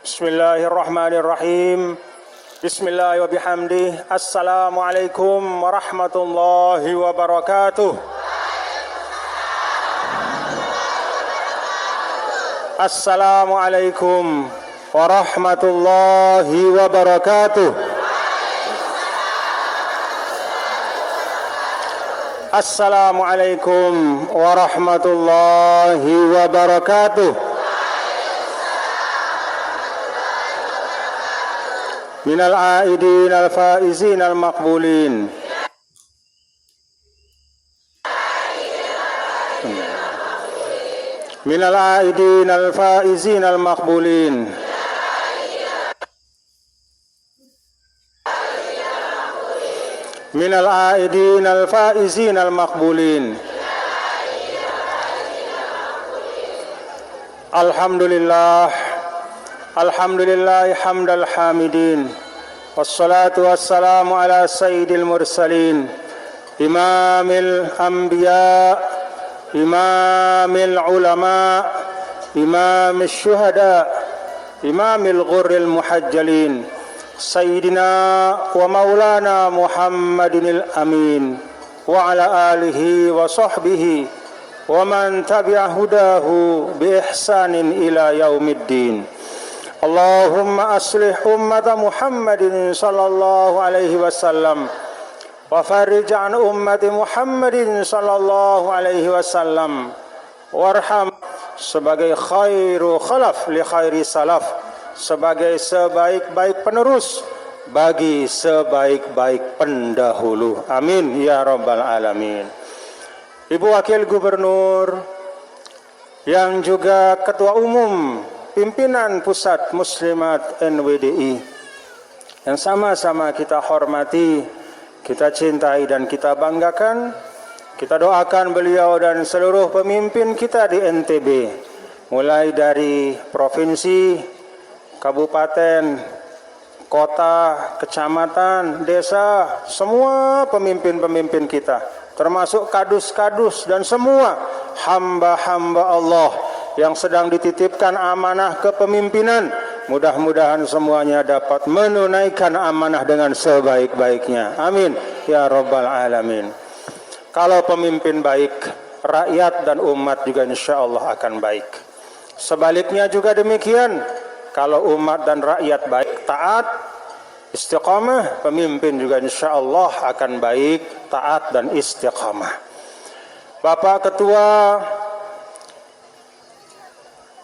Bismillahirrahmanirrahim. Bismillah wa bihamdih. Assalamualaikum warahmatullahi wabarakatuh. Assalamualaikum warahmatullahi wabarakatuh. Assalamualaikum warahmatullahi wabarakatuh. Minal aidin al-faizin al-maqbulin. Minal aidin al-faizin al-maqbulin. Minal aidin al-faizin al-maqbulin. Alhamdulillah. Alhamdulillah hamdal hamidin. Wassalatu wassalamu ala sayyidil mursalin. Imamil anbiya, imamil ulama, imamil syuhada, imamil ghurril muhajjalin. Sayyidina wa maulana Muhammadinil amin. Wa ala alihi wa sahbihi wa man tabi'a hudahu bi ihsanin ila yaumiddin. Allahumma aslih ummata Muhammadin sallallahu alaihi wasallam wa farij an ummati Muhammadin sallallahu alaihi wasallam warham sebagai khairu khalaf li khairi salaf, sebagai sebaik-baik penerus bagi sebaik-baik pendahulu. Amin ya rabbal alamin. Ibu Wakil Gubernur yang juga Ketua Umum Pimpinan Pusat Muslimat NWDI yang sama-sama kita hormati, kita cintai dan kita banggakan, kita doakan beliau dan seluruh pemimpin kita di NTB, mulai dari provinsi, kabupaten, kota, kecamatan, desa, semua pemimpin-pemimpin kita, termasuk kadus-kadus dan semua hamba-hamba Allah yang sedang dititipkan amanah kepemimpinan. Mudah-mudahan semuanya dapat menunaikan amanah dengan sebaik-baiknya. Amin ya rabbal alamin. Kalau pemimpin baik, rakyat dan umat juga insya Allah akan baik. Sebaliknya juga demikian. Kalau umat dan rakyat baik, taat, istiqamah, pemimpin juga insya Allah akan baik, taat dan istiqamah. Bapak Ketua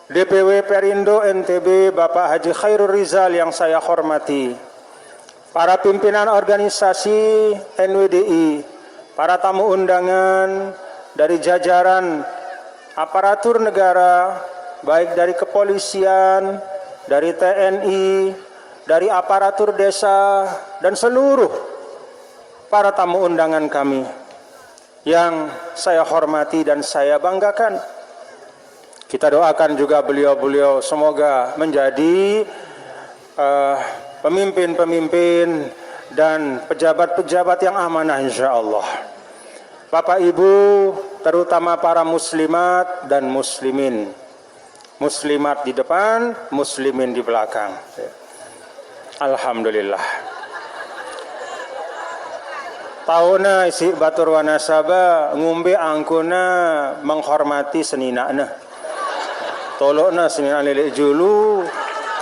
DPW Perindo NTB Bapak Haji Khairul Rizal yang saya hormati, para pimpinan organisasi NWDI, para tamu undangan dari jajaran aparatur negara, baik dari kepolisian, dari TNI, dari aparatur desa, dan seluruh para tamu undangan kami yang saya hormati dan saya banggakan. Kita doakan juga beliau-beliau semoga menjadi pemimpin-pemimpin dan pejabat-pejabat yang amanah insya Allah. Bapak Ibu, terutama para muslimat dan muslimin. Muslimat di depan, muslimin di belakang. Alhamdulillah. Tauna isi batur wanasaba ngumbe angkuna menghormati seninakna. Tolokna senina lelek julu,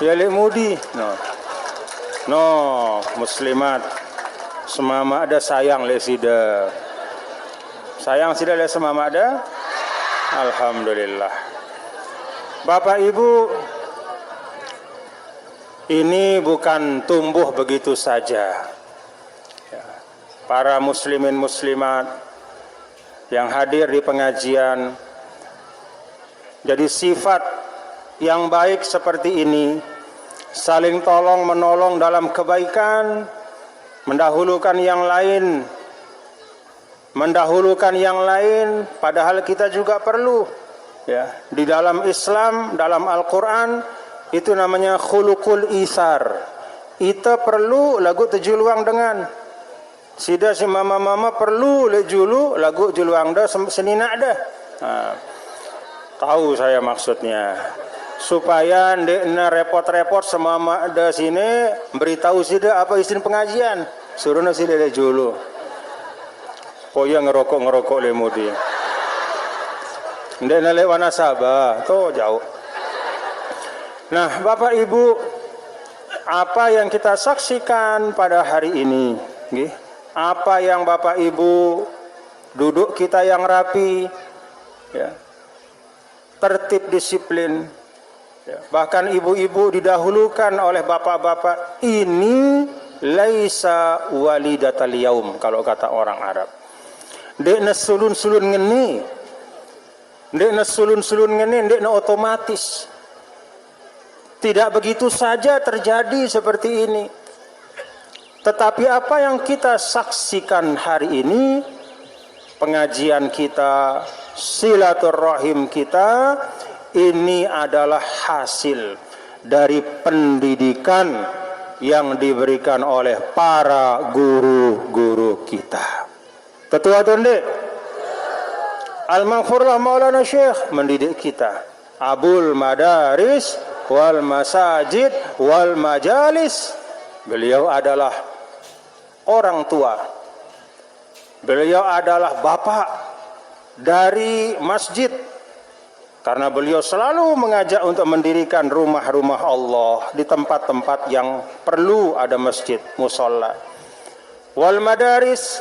lelek mudi. No, muslimat. Semama ada sayang le sida. Sayang sida le semama ada. Alhamdulillah. Bapak Ibu, ini bukan tumbuh begitu saja. Para muslimin muslimat yang hadir di pengajian, jadi sifat yang baik seperti ini, saling tolong menolong dalam kebaikan, mendahulukan yang lain, padahal kita juga perlu. Ya, di dalam Islam, dalam Al-Quran, itu namanya khuluqul isar. Kita perlu lagu tejuluang dengan. Sida si mama-mama perlu le julu lagu juluang dah senina dah. Tahu saya maksudnya. supaya ndekna repot-repot semua ada sini beritahu sida apa isin pengajian. Suruh nasi dede julu. Poya ngerokok lemudi. Ndekna lewana sabah, to jauh. Nah, Bapak Ibu, apa yang kita saksikan pada hari ini, nggih? Apa yang Bapak Ibu duduk kita yang rapi, ya, tertib disiplin, ya, bahkan ibu-ibu didahulukan oleh bapak-bapak. Ini laisa walidatal yaum kalau kata orang Arab. Ndekna sulun-sulun ngeni, ndekna otomatis. Tidak begitu saja terjadi seperti ini. Tetapi apa yang kita saksikan hari ini, pengajian kita, silaturahim kita, ini adalah hasil dari pendidikan yang diberikan oleh para guru-guru kita. Ketua Tonde Al-Maghfurlah Maulana Syekh mendidik kita. Abul Madaris wal Masajid wal Majalis. Beliau adalah orang tua. Beliau adalah bapak dari masjid. Karena beliau selalu mengajak untuk mendirikan rumah-rumah Allah di tempat-tempat yang perlu ada masjid, musola. Wal Madaris,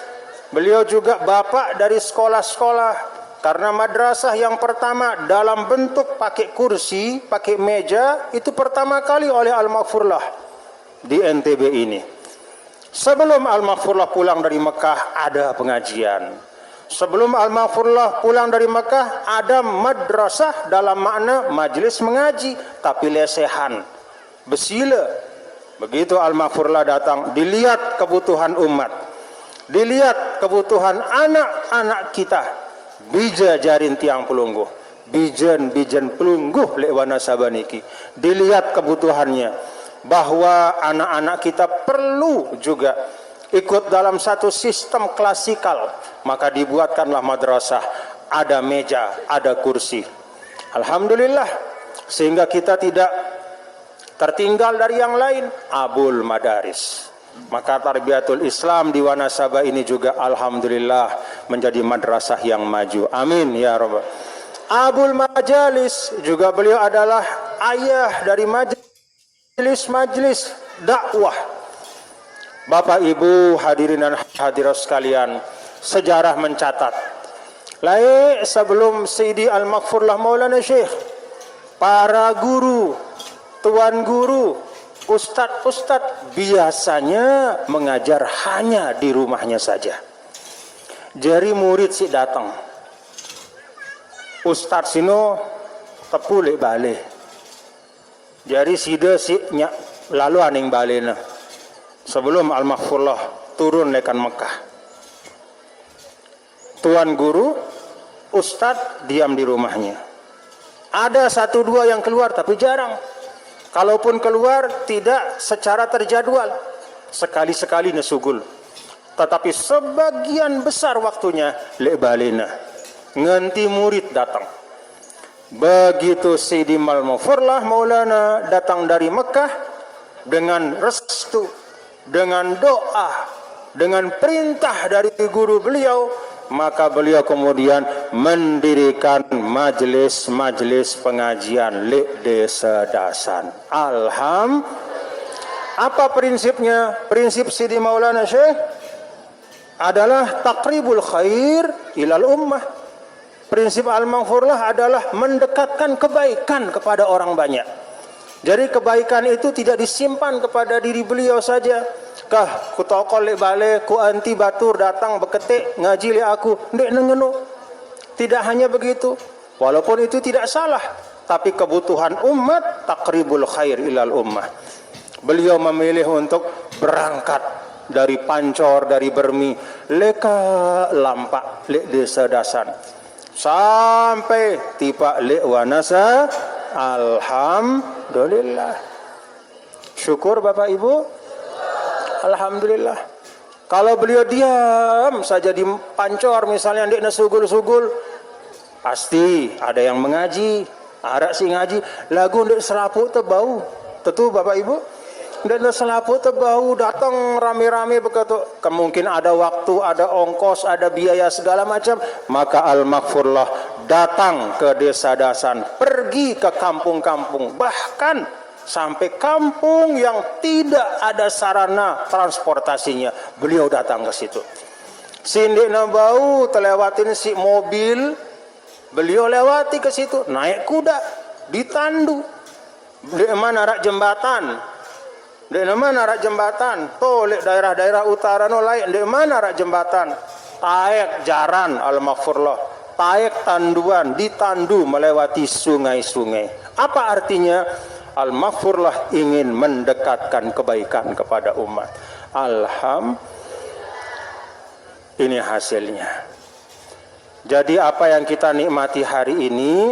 beliau juga bapak dari sekolah-sekolah. Karena madrasah yang pertama dalam bentuk pakai kursi, pakai meja, itu pertama kali oleh Al-Maghfurlah di NTB ini. Sebelum Al-Maghfurlah pulang dari Mekah ada pengajian. Sebelum Al-Maghfurlah pulang dari Mekah ada madrasah dalam makna majlis mengaji, tapi lesehan, besila. Begitu Al-Maghfurlah datang, dilihat kebutuhan umat, dilihat kebutuhan anak-anak kita. Bija jarin tiang pelungguh, bijen pelungguh lewana sabaniki. Dilihat kebutuhannya, bahwa anak-anak kita perlu juga ikut dalam satu sistem klasikal, maka dibuatkanlah madrasah, ada meja, ada kursi. Alhamdulillah, sehingga kita tidak tertinggal dari yang lain. Abul Madaris, maka Tarbiyatul Islam di Wanasaba ini juga alhamdulillah menjadi madrasah yang maju. Amin ya rabbal. Abul Majalis juga beliau adalah ayah dari majelis dakwah. Bapak Ibu hadirin dan hadirat sekalian, sejarah mencatat, sebelum Sayyidi Al-Maghfurlah Maulana Syekh, para guru, tuan guru, ustadz biasanya mengajar hanya di rumahnya saja. Jadi murid si datang, ustadz sino tepulek balik. Jadi sida si lalu aning balena. Sebelum Al-Maghfurlah turun lekan Mekah, tuan guru, ustadz diam di rumahnya. Ada satu dua yang keluar tapi jarang. Kalaupun keluar tidak secara terjadwal, sekali-sekali nesugul. Tetapi sebagian besar waktunya lek balena, nganti murid datang. Begitu Sayyidi Al-Maghfurlah Maulana datang dari Mekah dengan restu, dengan doa, dengan perintah dari guru beliau, maka beliau kemudian mendirikan majelis-majelis pengajian lek desa dasan. Apa prinsipnya? Prinsip Sidi Maulana Syekh adalah taqribul khair ilal ummah. Prinsip Al-Maghfurlah adalah mendekatkan kebaikan kepada orang banyak. Jadi kebaikan itu tidak disimpan kepada diri beliau saja. Kah ku tokol lek bale ku anti batur datang beketik ngaji lek aku ndek nengenu. Tidak hanya begitu, walaupun itu tidak salah, tapi kebutuhan umat taqribul khair ilal ummah. Beliau memilih untuk berangkat dari Pancor, dari Bermi, leka Lampak, lek desa dasan, sampai tiba lek Wanasa. Alhamdulillah. Syukur Bapak Ibu. Alhamdulillah. Kalau beliau diam saja di Pancor misalnya ndek sugul-sugul, pasti ada yang mengaji, Arak si ngaji lagu ndek selaput tu bau. Tentu Bapak Ibu, ndek selaput tu bau, datang rame-rame begitu. Kemungkin ada waktu, ada ongkos, ada biaya segala macam, maka al-maghfurlah datang ke desa-dasan, pergi ke kampung-kampung, bahkan sampai kampung yang tidak ada sarana transportasinya, beliau datang ke situ. Sindik na bau terlewatin si mobil, beliau lewati ke situ, naik kuda, ditandu. Di mana rak jembatan? Di mana rak jembatan? Tolek daerah-daerah utara no lain. Di mana rak jembatan? Taek jaran al-maghfurlah. Taek tanduan, ditandu melewati sungai-sungai. Apa artinya? Al-maghfurlah ingin mendekatkan kebaikan kepada umat. Ini hasilnya. Jadi apa yang kita nikmati hari ini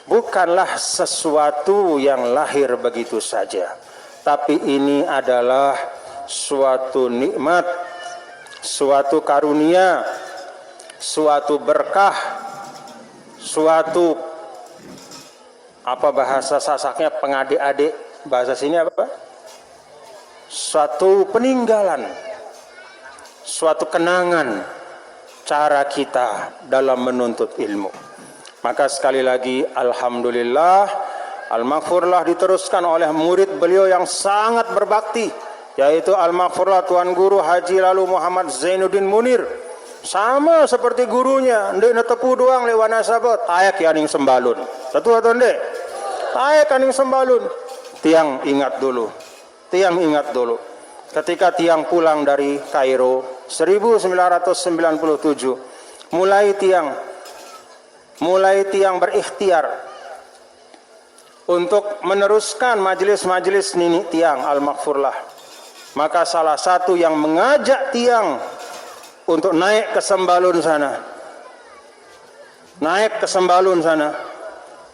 bukanlah sesuatu yang lahir begitu saja, tapi ini adalah suatu nikmat, suatu karunia, suatu berkah, suatu apa bahasa Sasaknya pengadik-adik, bahasa sini apa? Suatu peninggalan, suatu kenangan cara kita dalam menuntut ilmu. Maka sekali lagi alhamdulillah, al-maghfurlah diteruskan oleh murid beliau yang sangat berbakti, yaitu al-maghfurlah Tuan Guru Haji Lalu Muhammad Zainuddin Munir. Sama seperti gurunya, ndek netepu doang lewana sahabat, tayak yaning sembalun. Satu atau ndek? Tayak yaning sembalun. Tiang ingat dulu. Tiang ingat dulu. Ketika tiang pulang dari Kairo 1997, mulai tiang berikhtiar untuk meneruskan majelis-majelis nini tiang al-maghfurlah. Maka salah satu yang mengajak tiang untuk naik ke Sembalun sana. Naik ke Sembalun sana.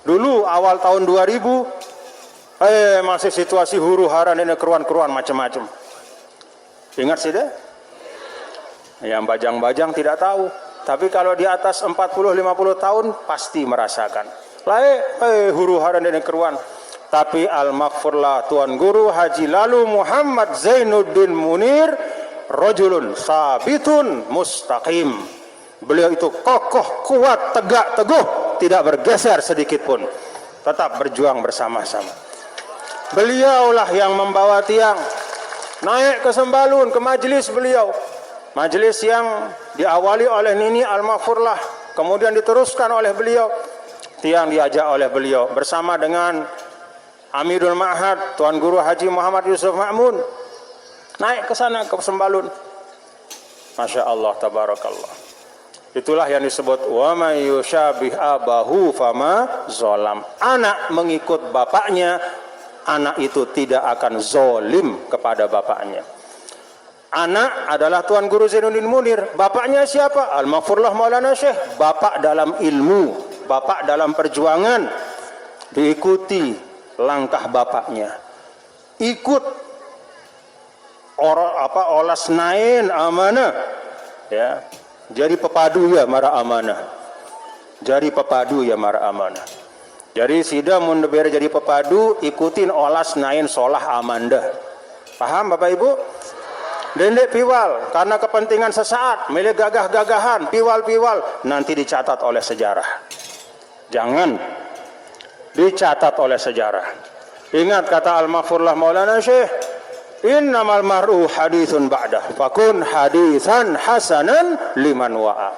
Dulu awal tahun 2000, masih situasi huru-hara ini keruan-keruan macam-macam. Ingat sih deh? Yang bajang-bajang tidak tahu. Tapi kalau di atas 40-50 tahun pasti merasakan. Huru-hara dan keruan. Tapi al-maghfurlah Tuan Guru Haji Lalu Muhammad Zainuddin Munir, rajulun sabitun mustaqim. Beliau itu kokoh, kuat, tegak, teguh, tidak bergeser sedikit pun. Tetap berjuang bersama-sama. Beliaulah yang membawa tiang naik ke Sembalun, ke majelis beliau. Majelis yang diawali oleh Nini al-maghfurlah, kemudian diteruskan oleh beliau. Tiang diajak oleh beliau bersama dengan Amirul Ma'had Tuan Guru Haji Muhammad Yusuf Ma'mun. Naik ke sana, ke Sembalun. Masya Allah, tabarakallah. Itulah yang disebut wa may yusyabih abahu fama zolam. Anak mengikut bapaknya, anak itu tidak akan zolim kepada bapaknya. Anak adalah Tuan Guru Zainuddin Munir. Bapaknya siapa? Al-Maghfurlah Maulana Syekh. Bapak dalam ilmu, bapak dalam perjuangan. Diikuti langkah bapaknya. Ikut olas nain amanah. Ya. Jadi pepadu ya mara amanah. Jadi pepadu ya mara amanah. Jadi sida mun beber jadi pepadu, ikutin olas nain solah amanda. Paham Bapak Ibu? Dendek piwal, karena kepentingan sesaat, milih gagah-gagahan, piwal-piwal, nanti dicatat oleh sejarah. Jangan dicatat oleh sejarah. Ingat kata al-maghfurlah Maulana Syekh, innamal mar'u hadithun ba'dah, fakun hadithan hasanan liman wa'a.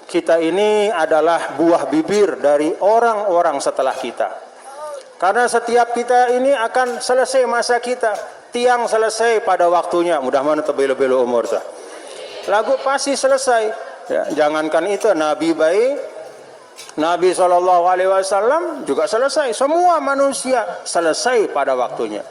Kita ini adalah buah bibir dari orang-orang setelah kita. Karena setiap kita ini akan selesai masa kita. Tiang selesai pada waktunya, mudah-mudahan terbelo-belo umur tuh. Lagu pasti selesai. Ya, jangankan itu, Nabi baik, Nabi SAW juga selesai. Semua manusia selesai pada waktunya.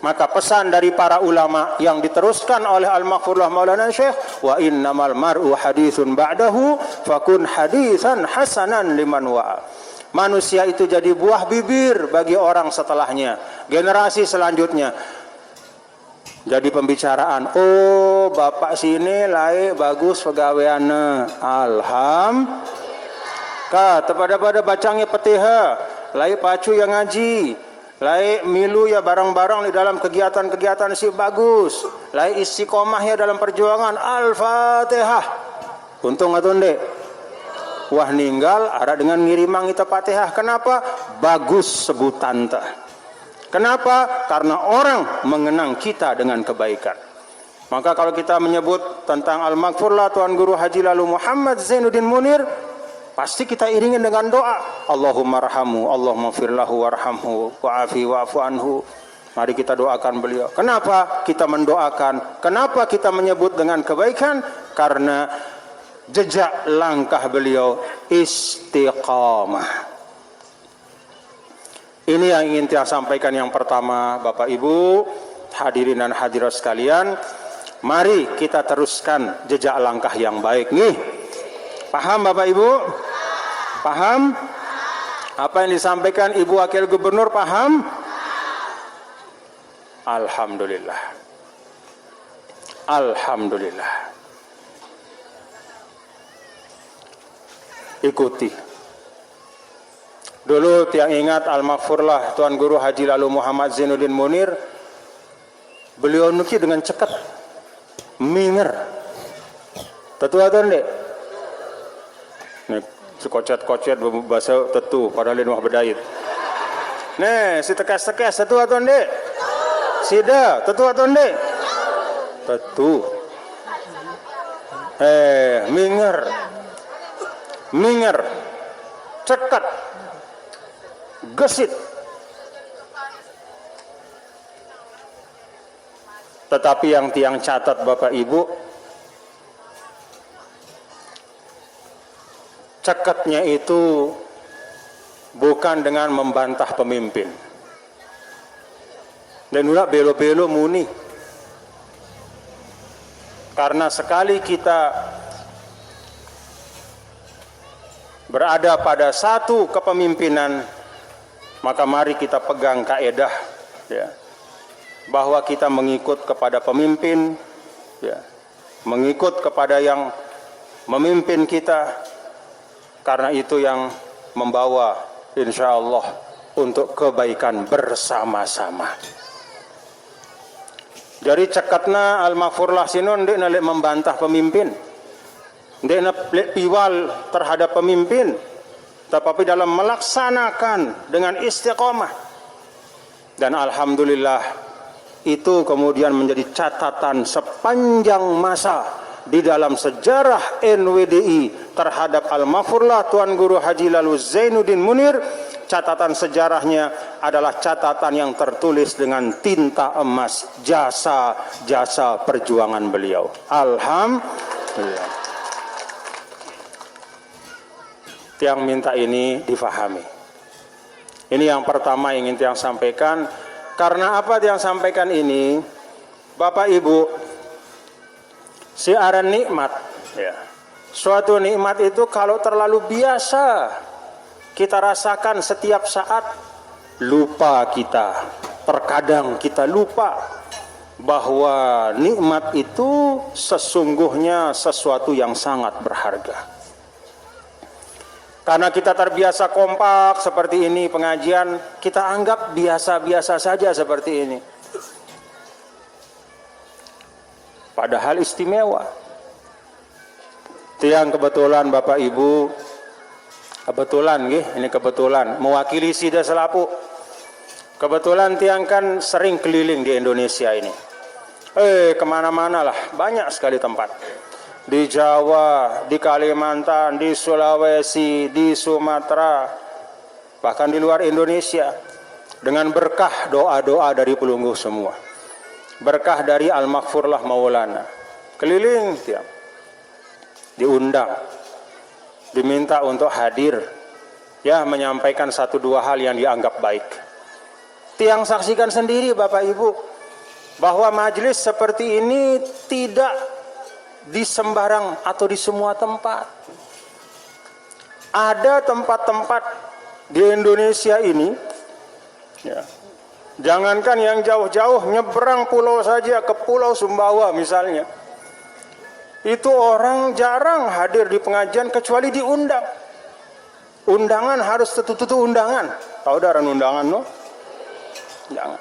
Maka pesan dari para ulama yang diteruskan oleh Al-Maghfurlah Maulana Syekh, wa innamal mar'u hadithun ba'dahu fakun hadithan hasanan liman wa'a. Manusia itu jadi buah bibir bagi orang setelahnya, generasi selanjutnya. Jadi pembicaraan, oh bapak sini laik bagus pegawaiannya, alhamdulillah. Pada bacanya petiha, lai pacu yang ngaji, lai milu ya barang-barang di dalam kegiatan-kegiatan si bagus, lai istiqomah ya dalam perjuangan. Al-Fatihah. Untung atau ndek? Wah ninggal ada dengan ngirimang kita Fatihah. Kenapa? Bagus sebutan teh. Kenapa? Karena orang mengenang kita dengan kebaikan. Maka kalau kita menyebut tentang Al-Maghfurlah Tuan Guru Haji Lalu Muhammad Zainuddin Munir, pasti kita iringin dengan doa. Allahumma rahamu, Allahumma firlahu warhamhu, wa'afi wa'afu anhu. Mari kita doakan beliau. Kenapa kita mendoakan? Kenapa kita menyebut dengan kebaikan? Karena jejak langkah beliau istiqamah. Ini yang ingin saya sampaikan yang pertama, Bapak Ibu, hadirin dan hadirat sekalian. Mari kita teruskan jejak langkah yang baik nih. Paham Bapak Ibu? Paham? Apa yang disampaikan Ibu Wakil Gubernur paham? Alhamdulillah. Alhamdulillah. Ikuti. Dulu tiang ingat Al-Maghfurlah Tuan Guru Haji Lalu Muhammad Zainuddin Munir, beliau nuki dengan cekat, minger. Tetua tuan dek. Nih, sekocet-kocet bahasa tetu padahal di rumah bedait. Nih, si tekes-tekes tetua tuan dek. Sida, tetua tuan dek. Tetu. Minger. Minger. Cekat. Gesit. Tetapi yang tiang catat Bapak Ibu, cekatnya itu bukan dengan membantah pemimpin. Dan udah belo-belo muni. Karena sekali kita berada pada satu kepemimpinan, maka mari kita pegang kaedah, ya, bahwa kita mengikut kepada pemimpin, ya, mengikut kepada yang memimpin kita, karena itu yang membawa insya Allah untuk kebaikan bersama-sama. Jadi cekatna Al-Maghfurlah sinon ndek nalek membantah pemimpin, ndek nalek piwal terhadap pemimpin, tetapi dalam melaksanakan dengan istiqomah. Dan alhamdulillah itu kemudian menjadi catatan sepanjang masa di dalam sejarah NWDI terhadap Al-Maghfurlah Tuan Guru Haji Lalu Zainuddin Munir. Catatan sejarahnya adalah catatan yang tertulis dengan tinta emas, jasa-jasa perjuangan beliau. Alhamdulillah. Tiang minta ini difahami. Ini yang pertama yang ingin tiang sampaikan. Karena apa tiang sampaikan ini, Bapak Ibu, siaran nikmat, ya. Suatu nikmat itu kalau terlalu biasa kita rasakan setiap saat, lupa kita. Terkadang kita lupa bahwa nikmat itu sesungguhnya sesuatu yang sangat berharga. Karena kita terbiasa kompak seperti ini pengajian, kita anggap biasa-biasa saja seperti ini. Padahal istimewa. Tiang kebetulan Bapak Ibu, kebetulan ini kebetulan mewakili Sida Selapu. Kebetulan tiang kan sering keliling di Indonesia ini. Kemana-mana lah, banyak sekali tempat. Di Jawa, di Kalimantan, di Sulawesi, di Sumatera, bahkan di luar Indonesia. Dengan berkah doa-doa dari pelungguh semua. Berkah dari Al-Maghfurlah Maulana. Keliling tiang. Diundang. Diminta untuk hadir, ya, menyampaikan satu dua hal yang dianggap baik. Tiang saksikan sendiri Bapak Ibu, bahwa majelis seperti ini tidak di sembarang atau di semua tempat. Ada tempat-tempat di Indonesia ini, ya, jangankan yang jauh-jauh, nyebrang pulau saja ke Pulau Sumbawa misalnya, itu orang jarang hadir di pengajian kecuali diundang. Undangan harus tertutup undangan. Tahu daran undangan no? Jangan.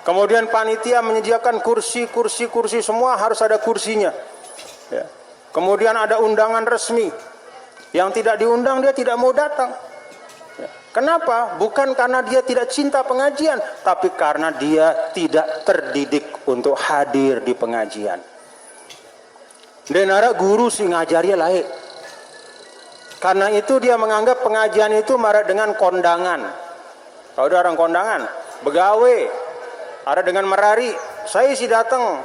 Kemudian panitia menyediakan kursi semua harus ada kursinya. Ya. Kemudian ada undangan resmi. Yang tidak diundang dia tidak mau datang. Ya. Kenapa? Bukan karena dia tidak cinta pengajian, tapi karena dia tidak terdidik untuk hadir di pengajian. Denara guru sih ngajarnya lain. Karena itu dia menganggap pengajian itu marah dengan kondangan. Kalau ada orang kondangan, begawe, ada dengan merari. Saya sih datang,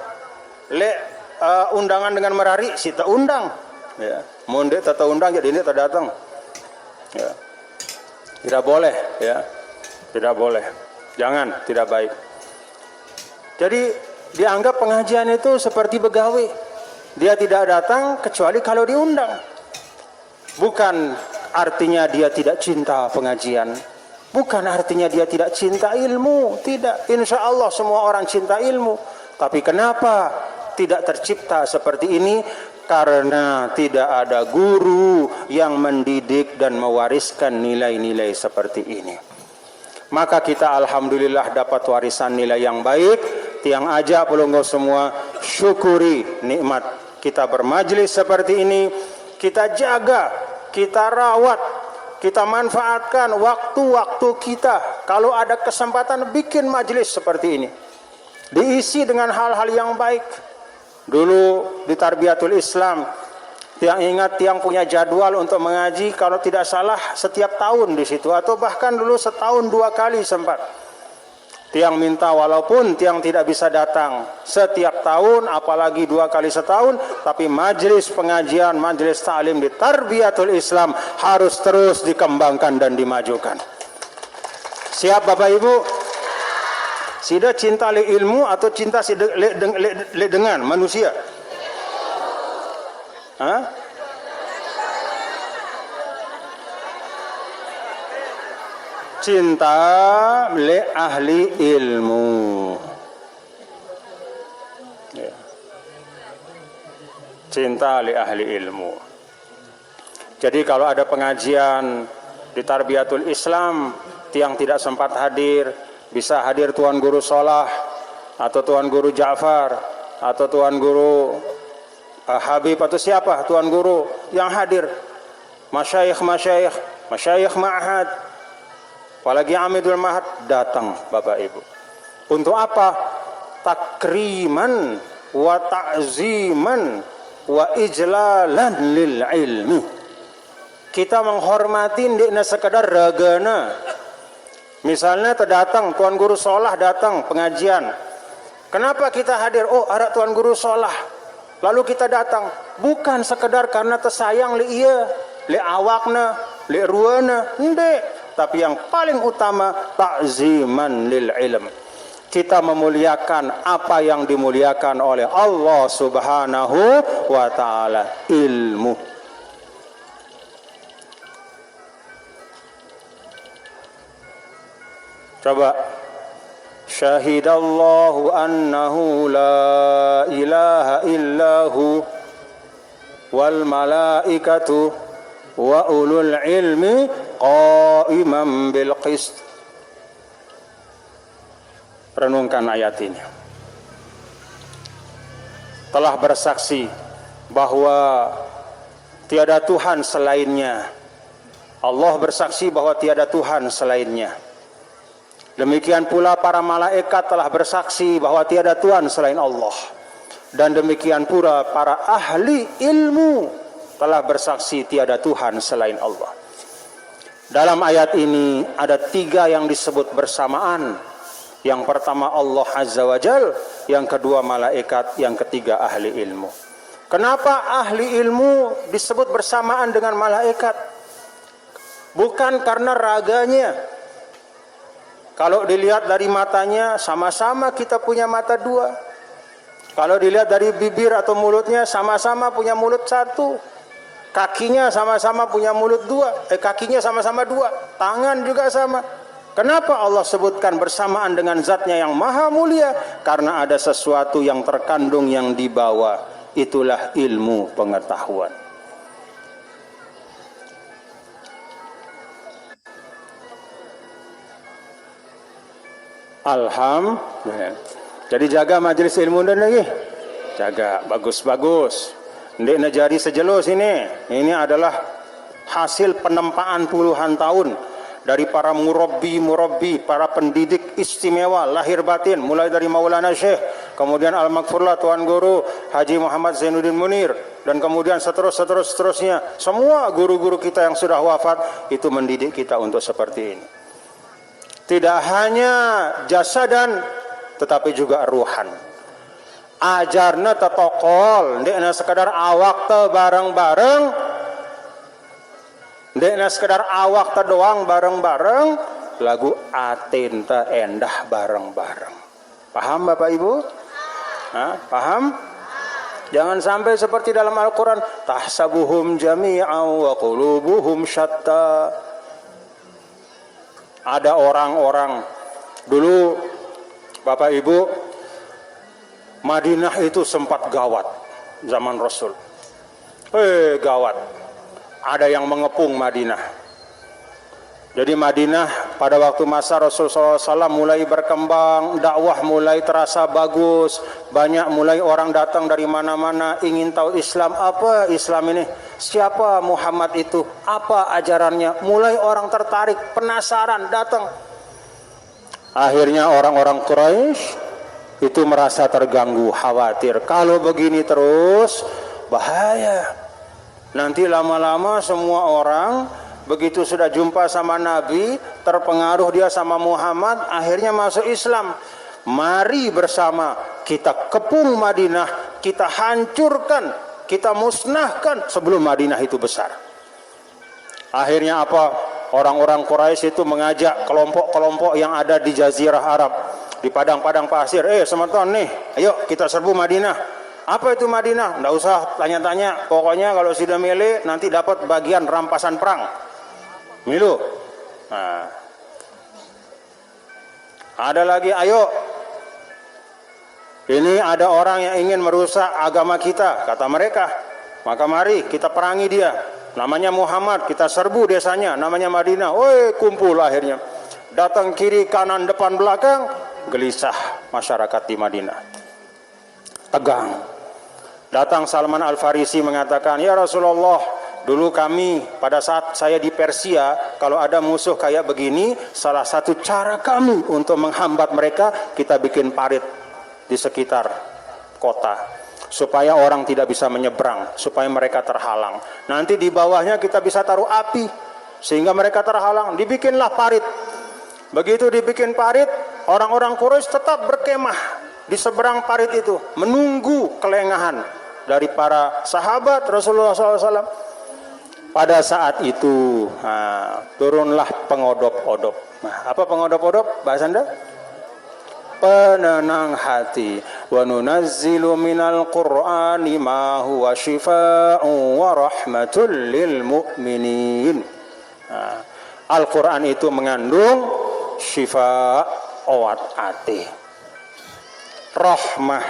undangan dengan merari, sih tak undang. Ya, monde tak undang, jadi ini tak datang. Ya. Tidak boleh, ya, tidak boleh. Jangan, tidak baik. Jadi dianggap pengajian itu seperti begawe. Dia tidak datang kecuali kalau diundang. Bukan artinya dia tidak cinta pengajian. Bukan artinya dia tidak cinta ilmu. Tidak. Insya Allah semua orang cinta ilmu. Tapi kenapa tidak tercipta seperti ini? Karena tidak ada guru yang mendidik dan mewariskan nilai-nilai seperti ini. Maka kita alhamdulillah dapat warisan nilai yang baik. Tiang aja pelunggu semua syukuri nikmat kita bermajlis seperti ini. Kita jaga, kita rawat, kita manfaatkan waktu-waktu kita. Kalau ada kesempatan bikin majelis seperti ini, diisi dengan hal-hal yang baik. Dulu di Tarbiyatul Islam, tiang ingat tiang punya jadwal untuk mengaji kalau tidak salah setiap tahun di situ, atau bahkan dulu setahun 2 kali sempat. Tiang minta walaupun tiang tidak bisa datang setiap tahun, apalagi 2 kali setahun, tapi majelis pengajian, majelis ta'lim di Tarbiyatul Islam harus terus dikembangkan dan dimajukan. Siap Bapak Ibu? Sida cinta le ilmu atau cinta le dengan manusia? Hah? Cinta le ahli ilmu. Ya. Cinta le ahli ilmu. Jadi kalau ada pengajian di Tarbiyatul Islam, tiang tidak sempat hadir, bisa hadir Tuan Guru Solah, atau Tuan Guru Ja'far, atau Tuan Guru Habib, atau siapa Tuan Guru yang hadir. Masyayikh ma'had, apalagi Amidul Mahad datang Bapak Ibu. Untuk apa? Takriman wa ta'ziman wa ijlalan lil ilmi. Kita menghormati tidak sekedar ragana. Misalnya terdatang Tuan Guru Solah datang pengajian. Kenapa kita hadir? Oh, ada Tuan Guru Solah. Lalu kita datang bukan sekedar karena tersayang li iya, li awakna, li ruana, ende. Tapi yang paling utama ta'ziman lil ilm. Kita memuliakan apa yang dimuliakan oleh Allah Subhanahu wa taala, ilmu. Coba. Syahidallahu annahu la ilaha illahu wal malaikatu wa ulul ilmi qa'iman bil qist. Renungkan ayat ini. Telah bersaksi bahwa tiada Tuhan selainnya. Allah bersaksi bahwa tiada Tuhan selainnya. Demikian pula para malaikat telah bersaksi bahwa tiada Tuhan selain Allah. Dan demikian pula para ahli ilmu telah bersaksi tiada Tuhan selain Allah. Dalam ayat ini ada 3 yang disebut bersamaan. Yang pertama Allah Azza wa Jal, yang kedua malaikat, yang ketiga ahli ilmu. Kenapa ahli ilmu disebut bersamaan dengan malaikat? Bukan karena raganya. Kalau dilihat dari matanya, sama-sama kita punya mata 2. Kalau dilihat dari bibir atau mulutnya, sama-sama punya mulut 1. Kakinya sama-sama punya mulut 2. Kakinya sama-sama 2. Tangan juga sama. Kenapa Allah sebutkan bersamaan dengan zatnya yang maha mulia? Karena ada sesuatu yang terkandung yang dibawa. Itulah ilmu pengetahuan. Alhamdulillah. Jadi jaga majelis ilmu dan lagi. Jaga, bagus-bagus. Ndek najari sejelus ini. Ini adalah hasil penempaan puluhan tahun dari para murabbi, para pendidik istimewa lahir batin, mulai dari Maulana Syekh, kemudian Al-Maghfurlah Tuan Guru Haji Muhammad Zainuddin Munir, dan kemudian seterusnya. Semua guru-guru kita yang sudah wafat itu mendidik kita untuk seperti ini. Tidak hanya jasadan, tetapi juga ruhan. Ajarna tetokol, ndekna sekadar awak te bareng-bareng, ndekna sekadar awak te doang bareng-bareng, lagu atin te endah bareng-bareng. Paham Bapak Ibu? Paham? Jangan sampai seperti dalam Al-Quran, tahsabuhum jami'an wa qulubuhum syatta. Ada orang-orang dulu Bapak Ibu, Madinah itu sempat gawat zaman Rasul. Gawat. Ada yang mengepung Madinah. Jadi Madinah pada waktu masa Rasul SAW mulai berkembang, dakwah mulai terasa bagus, banyak mulai orang datang dari mana-mana ingin tahu Islam. Apa Islam ini? Siapa Muhammad itu? Apa ajarannya? Mulai orang tertarik, penasaran, datang. Akhirnya orang-orang Quraisy itu merasa terganggu, khawatir. Kalau begini terus, bahaya. Nanti lama-lama semua orang begitu sudah jumpa sama Nabi, terpengaruh dia sama Muhammad, akhirnya masuk Islam. Mari bersama kita kepung Madinah, kita hancurkan, kita musnahkan sebelum Madinah itu besar. Akhirnya apa? Orang-orang Quraisy itu mengajak kelompok-kelompok yang ada di Jazirah Arab, di padang-padang pasir, semeton nih, ayo kita serbu Madinah. Apa itu Madinah? Nggak usah tanya-tanya, pokoknya kalau sudah milih nanti dapat bagian rampasan perang. Milu. Nah. Ada lagi, ayo. Ini ada orang yang ingin merusak agama kita, kata mereka. Maka mari kita perangi dia. Namanya Muhammad, kita serbu desanya, namanya Madinah. Kumpul akhirnya. Datang kiri, kanan, depan, belakang. Gelisah masyarakat di Madinah, tegang. Datang Salman Al-Farisi mengatakan, ya Rasulullah, dulu kami pada saat saya di Persia, kalau ada musuh kayak begini, salah satu cara kami untuk menghambat mereka, kita bikin parit di sekitar kota supaya orang tidak bisa menyeberang, supaya mereka terhalang. Nanti di bawahnya kita bisa taruh api sehingga mereka terhalang. Dibikinlah parit. Begitu dibikin parit, orang-orang Quraisy tetap berkemah di seberang parit itu, menunggu kelengahan dari para sahabat Rasulullah SAW. Pada saat itu turunlah pengodop-odop. Apa pengodop-odop bahasa Anda? Penenang hati. Wa nunazzilu minal Qur'ani ma huwa shifaa'un wa rahmatul lil mu'minin. Al-Quran itu mengandung syifa, obat ati, rahmah,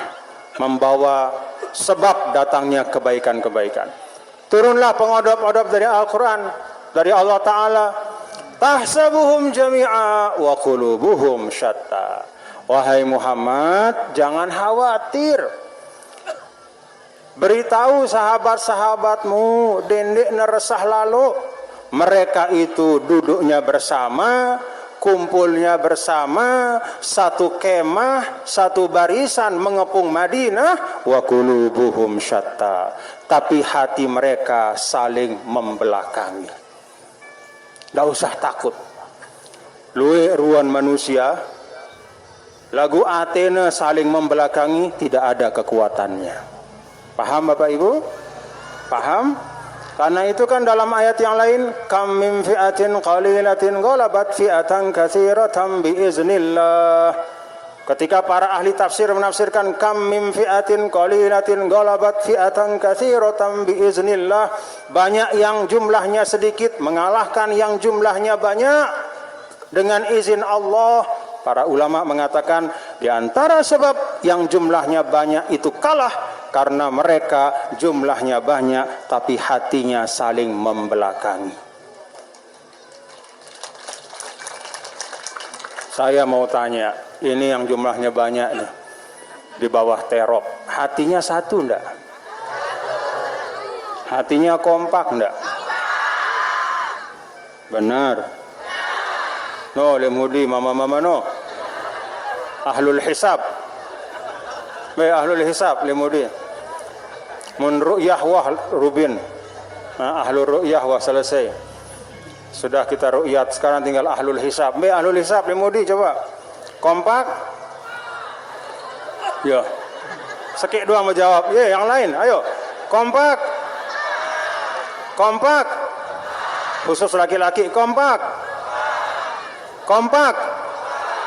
membawa sebab datangnya kebaikan-kebaikan. Turunlah pengodop-odop dari Al-Quran, dari Allah Ta'ala. Tahsabuhum jami'a wa qulubuhum syatta. Wahai Muhammad, jangan khawatir. Beritahu sahabat-sahabatmu, dendek neresah lalu. Mereka itu duduknya bersama, kumpulnya bersama, satu kemah, satu barisan mengepung Madinah. Wa qulubuhum syatta. Tapi hati mereka saling membelakangi. Tidak usah takut. Luwe ruan manusia, lagu Athena saling membelakangi, tidak ada kekuatannya. Paham Bapak Ibu? Paham? Karena itu kan dalam ayat yang lain, kam min fi'atin qalilatin ghalabat fi'atan katsiratan biiznillah. Ketika para ahli tafsir menafsirkan kam min fi'atin qalilatin ghalabat fi'atan katsiratan biiznillah, banyak yang jumlahnya sedikit mengalahkan yang jumlahnya banyak dengan izin Allah. Para ulama mengatakan di antara sebab yang jumlahnya banyak itu kalah karena mereka jumlahnya banyak tapi hatinya saling membelakangi. Saya mau tanya, ini yang jumlahnya banyak nih, di bawah terop, hatinya satu enggak? Hatinya kompak enggak? Benar. No, lemudi mama-mama no. Ahlul hisab. Ahlul hisab lemudi. Mun ru'yah wah rubin. Ahlul ru'yah wah selesai. Sudah kita ru'yat, sekarang tinggal ahlul hisab. Ahlul hisab lemudi coba. Kompak. Ya. Sekik doang menjawab. Ya, yang lain, ayo. Kompak. Kompak. Khusus laki-laki, kompak. Kompak.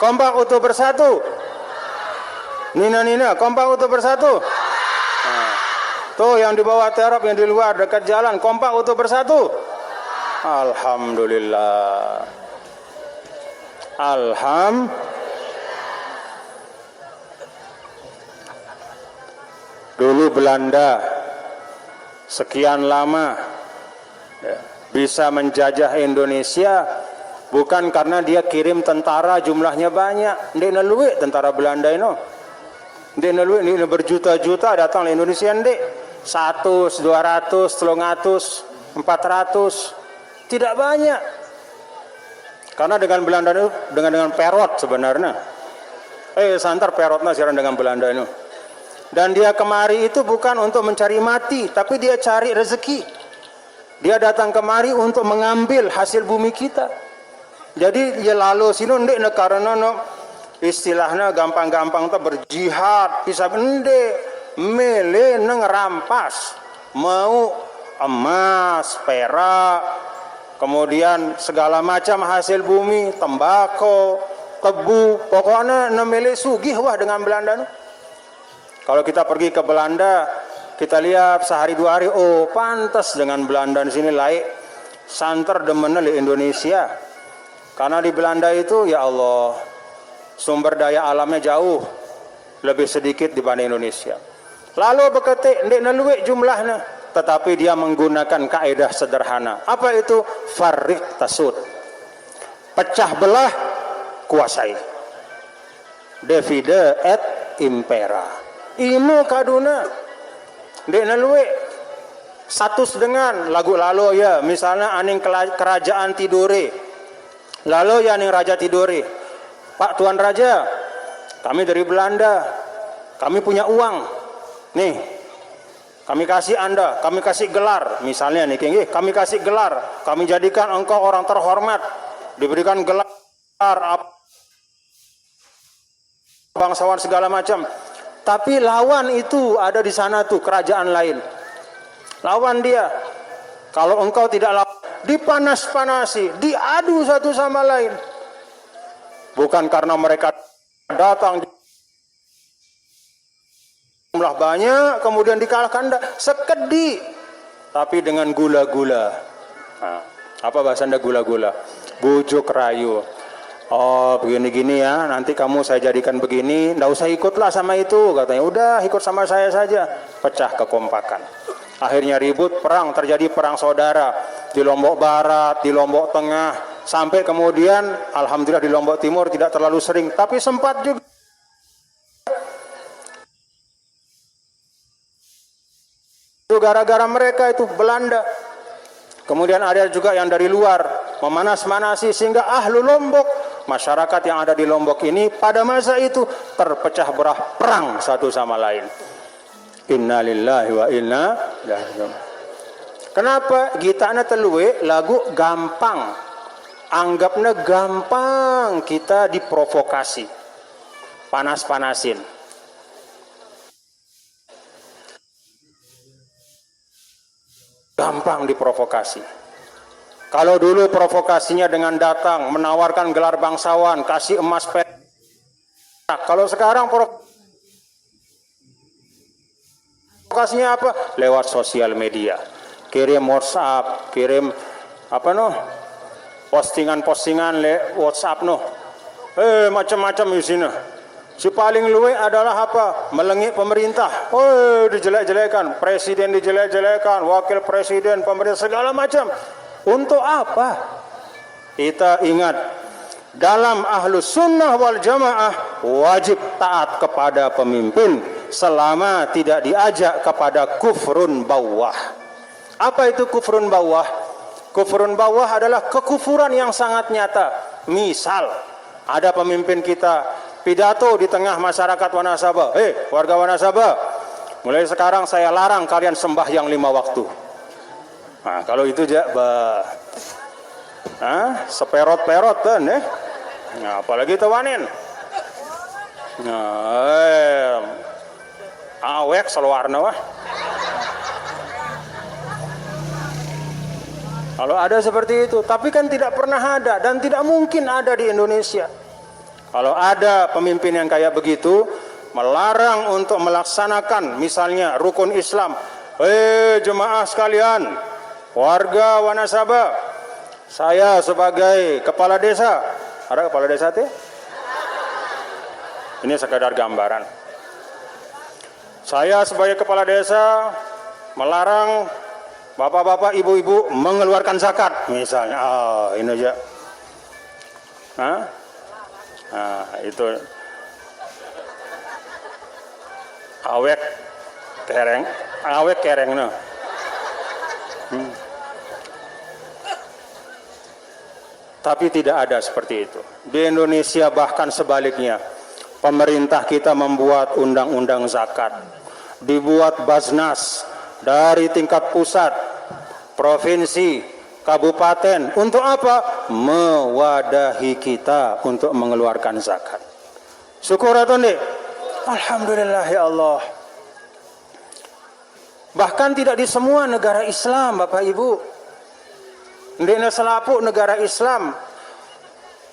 Kompak utuh bersatu. Nina, kompak utuh bersatu. Nah, tuh yang di bawah terap, yang di luar dekat jalan, kompak utuh bersatu. Alhamdulillah. Dulu Belanda sekian lama bisa menjajah Indonesia bukan karena dia kirim tentara jumlahnya banyak. Ndek neluwe tentara Belanda ini. Ndek neluwe ini berjuta-juta datang ke Indonesia ndek. 100, 200, 300, 400. Tidak banyak. Karena dengan Belanda itu dengan perot sebenarnya. Santar perotnya sekarang dengan Belanda ini. Dan dia kemari itu bukan untuk mencari mati, tapi dia cari rezeki. Dia datang kemari untuk mengambil hasil bumi kita. Jadi dia lalu sini ndek karena istilahnya gampang-gampang tuh berjihad, bisa ndek mele neng rampas, mau emas, perak, kemudian segala macam hasil bumi, tembakau, tebu, pokoknya nemele sugih wah dengan Belanda. Kalau kita pergi ke Belanda, kita lihat sehari 2 hari, oh pantas dengan Belanda di sini laik santer demen di Indonesia. Karena di Belanda itu ya Allah sumber daya alamnya jauh lebih sedikit dibanding Indonesia. Lalu beketik ndek neluik jumlahnya, tetapi dia menggunakan kaidah sederhana. Apa itu? Farriq tasud. Pecah belah, kuasai. Divide et impera. Imo kaduna. Dek naluwe status dengan lagu lalu ya, misalnya aning kerajaan tidore. Lalu ya aning raja tidore. Pak Tuan Raja, kami dari Belanda. Kami punya uang. Nih. Kami kasih Anda, kami kasih gelar. Misalnya nih, kami kasih gelar. Kami jadikan engkau orang terhormat. Diberikan gelar bangsawan segala macam. Tapi lawan itu ada di sana tuh, kerajaan lain. Lawan dia. Kalau engkau tidak lawan, dipanas-panasi, diadu satu sama lain. Bukan karena mereka datang jumlah banyak, kemudian dikalahkan, sekedi. Tapi dengan gula-gula. Nah, apa bahasa Anda gula-gula? Bujuk rayu. Oh begini-gini ya, nanti kamu saya jadikan begini, nggak usah ikutlah sama itu, katanya. Udah ikut sama saya saja. Pecah kekompakan. Akhirnya ribut, perang, terjadi perang saudara di Lombok Barat, di Lombok Tengah, sampai kemudian alhamdulillah di Lombok Timur tidak terlalu sering, tapi sempat juga. Itu gara-gara mereka itu Belanda. Kemudian ada juga yang dari luar memanas-manasi sehingga ahlu Lombok, masyarakat yang ada di Lombok ini pada masa itu terpecah belah perang satu sama lain. Innalillahi wa inna ilaihi raji'un. Kenapa? Gitana teluwe lagu gampang. Anggapnya gampang kita diprovokasi. Panas-panasin. Gampang diprovokasi. Kalau dulu provokasinya dengan datang menawarkan gelar bangsawan, kasih emas perak. Kalau sekarang provokasinya apa? Lewat sosial media. Kirim WhatsApp, kirim postingan-postingan WhatsApp macam-macam di sini. Si paling luwe adalah apa? Melengik pemerintah. Oh, dijelek-jelekan, presiden dijelek-jelekan, wakil presiden, pemerintah segala macam. Untuk apa? Kita ingat dalam ahlus sunnah wal jamaah wajib taat kepada pemimpin selama tidak diajak kepada kufrun bawah. Apa itu kufrun bawah? Kufrun bawah adalah kekufuran yang sangat nyata. Misal ada pemimpin kita pidato di tengah masyarakat Wanasaba, warga Wanasaba, mulai sekarang saya larang kalian sembahyang 5 waktu. Nah, kalau itu seperot-perot kan, nah, apalagi tawanin. Nah, awek seluarna wah. Kalau ada seperti itu, tapi kan tidak pernah ada dan tidak mungkin ada di Indonesia. Kalau ada pemimpin yang kayak begitu, melarang untuk melaksanakan misalnya rukun Islam. Jemaah sekalian, warga Wanasaba, saya sebagai kepala desa, ada kepala desa teh? Ini sekadar gambaran. Saya sebagai kepala desa melarang bapak-bapak, ibu-ibu mengeluarkan zakat misalnya. Ini aja. Itu awek kereng no. Tapi tidak ada seperti itu. Di Indonesia bahkan sebaliknya. Pemerintah kita membuat undang-undang zakat, dibuat Basnas dari tingkat pusat, provinsi, kabupaten. Untuk apa? Mewadahi kita untuk mengeluarkan zakat. Syukur atau enggak? Alhamdulillah ya Allah. Bahkan tidak di semua negara Islam, Bapak Ibu. Di selapuk negara Islam.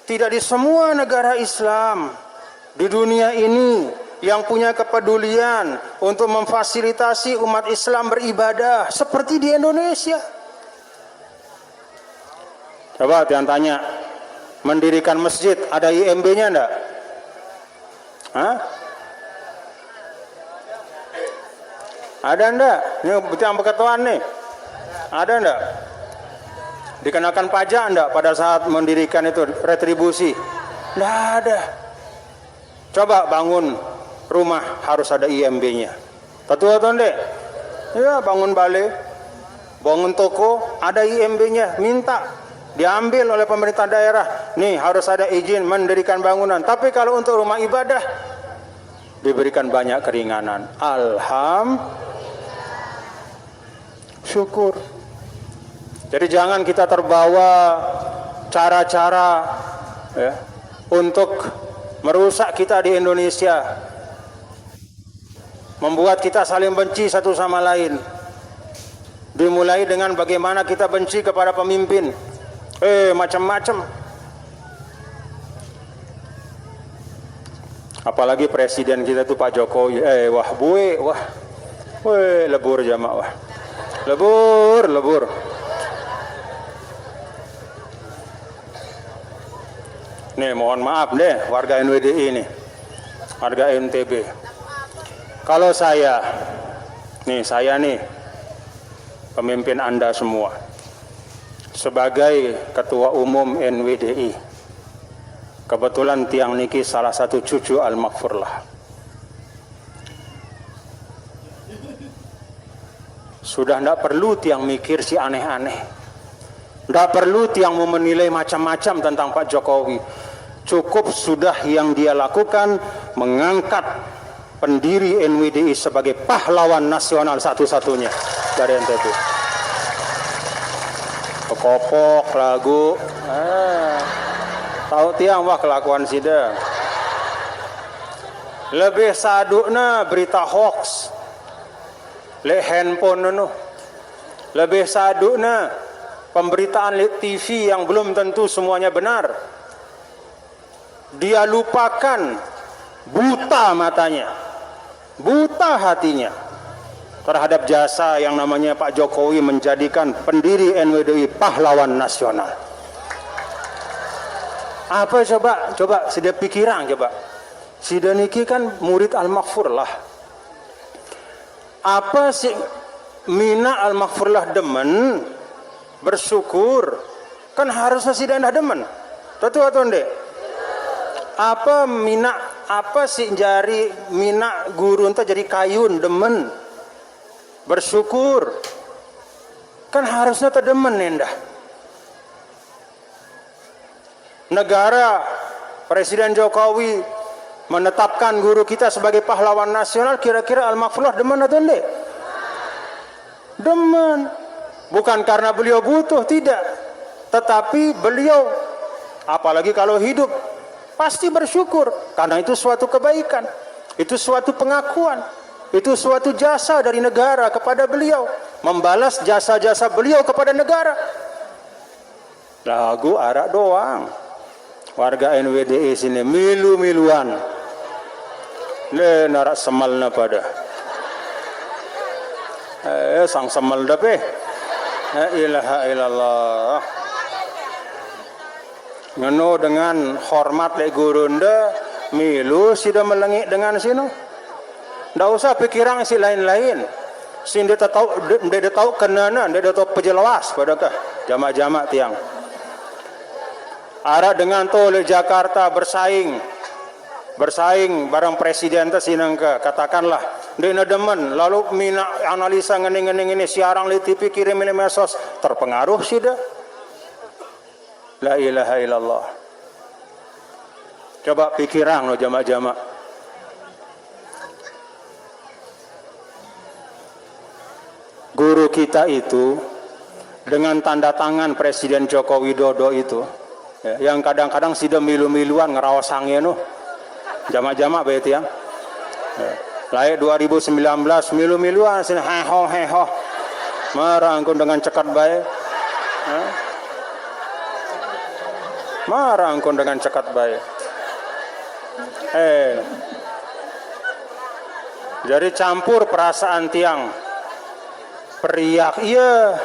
Tidak di semua negara Islam di dunia ini yang punya kepedulian untuk memfasilitasi umat Islam beribadah seperti di Indonesia. Coba yang tanya, mendirikan masjid ada IMB-nya enggak? Ada enggak? Ini yang berketuaan nih. Ada enggak? Dikenakan pajak enggak pada saat mendirikan itu, retribusi? Enggak ada. Coba bangun rumah harus ada IMB-nya. Betul atau enggak? Ya, bangun balai, bangun toko, ada IMB-nya, minta diambil oleh pemerintah daerah. Nih harus ada izin mendirikan bangunan. Tapi kalau untuk rumah ibadah diberikan banyak keringanan. Syukur. Jadi jangan kita terbawa cara-cara untuk merusak kita di Indonesia, membuat kita saling benci satu sama lain. Dimulai dengan bagaimana kita benci kepada pemimpin, macam-macam. Apalagi presiden kita tuh Pak Jokowi, lebur jamaah, lebur. Nih mohon maaf deh warga NWDI ini, warga NTB. Kalau saya nih pemimpin Anda semua sebagai ketua umum NWDI, kebetulan tiang niki salah satu cucu Al-Maghfurlah. Sudah tidak perlu tiang mikir si aneh-aneh, tidak perlu tiang mau menilai macam-macam tentang Pak Jokowi. Cukup sudah yang dia lakukan, mengangkat pendiri NWDI sebagai pahlawan nasional satu-satunya dari NTB. Kopok lagu, tahu tiang wah kelakuan sida. Lebih sadukna berita hoax, le handphone nuh. Lebih sadukna pemberitaan TV yang belum tentu semuanya benar. Dia lupakan, buta matanya, buta hatinya terhadap jasa yang namanya Pak Jokowi menjadikan pendiri NWDI pahlawan nasional. Apa coba sida pikiran coba. Sida niki kan murid Al-Maghfurlah. Apa sih mina Al-Maghfurlah demen bersyukur? Kan harusnya sida ndak demen. Betul atau enggak? Apa mina, apa sih jari mina guru entah jadi kayun demen bersyukur. Kan harusnya terdemen nendah. Negara Presiden Jokowi menetapkan guru kita sebagai pahlawan nasional, kira-kira Al-Maghfurlah demen atau enggak? Demen. Bukan karena beliau butuh, tidak. Tetapi beliau, apalagi kalau hidup, pasti bersyukur. Karena itu suatu kebaikan. Itu suatu pengakuan. Itu suatu jasa dari negara kepada beliau. Membalas jasa-jasa beliau kepada negara. Lagu arak doang. Warga NWDI sini milu-miluan. Le narak semalna pada. Sang semal dapeh. La ilaha illallah. Ngeno dengan hormat le gurunda milu sudah melengik dengan sino. Ndak usah pikiran si lain-lain. Sin dia tahu kenana, dia tahu pejelas padakah jamak-jamak tiang. Ara dengan tu le Jakarta bersaing barang presiden tu sinangka katakanlah dia demen lalu mina analisa ngening ini siarang di TV kirim di medsos terpengaruh sih dah. La ilaha illallah. Coba pikiran lo jamak-jamak. Guru kita itu dengan tanda tangan Presiden Joko Widodo itu ya, yang kadang-kadang sudah milu-miluan ngerawasangnya no. Jamak-jamak berarti ya. Lahir 2019 milu-miluan sini heho. Marangkun dengan cekat baik. Marangkun dengan cekat baik. Jadi campur perasaan tiang. Periak iya.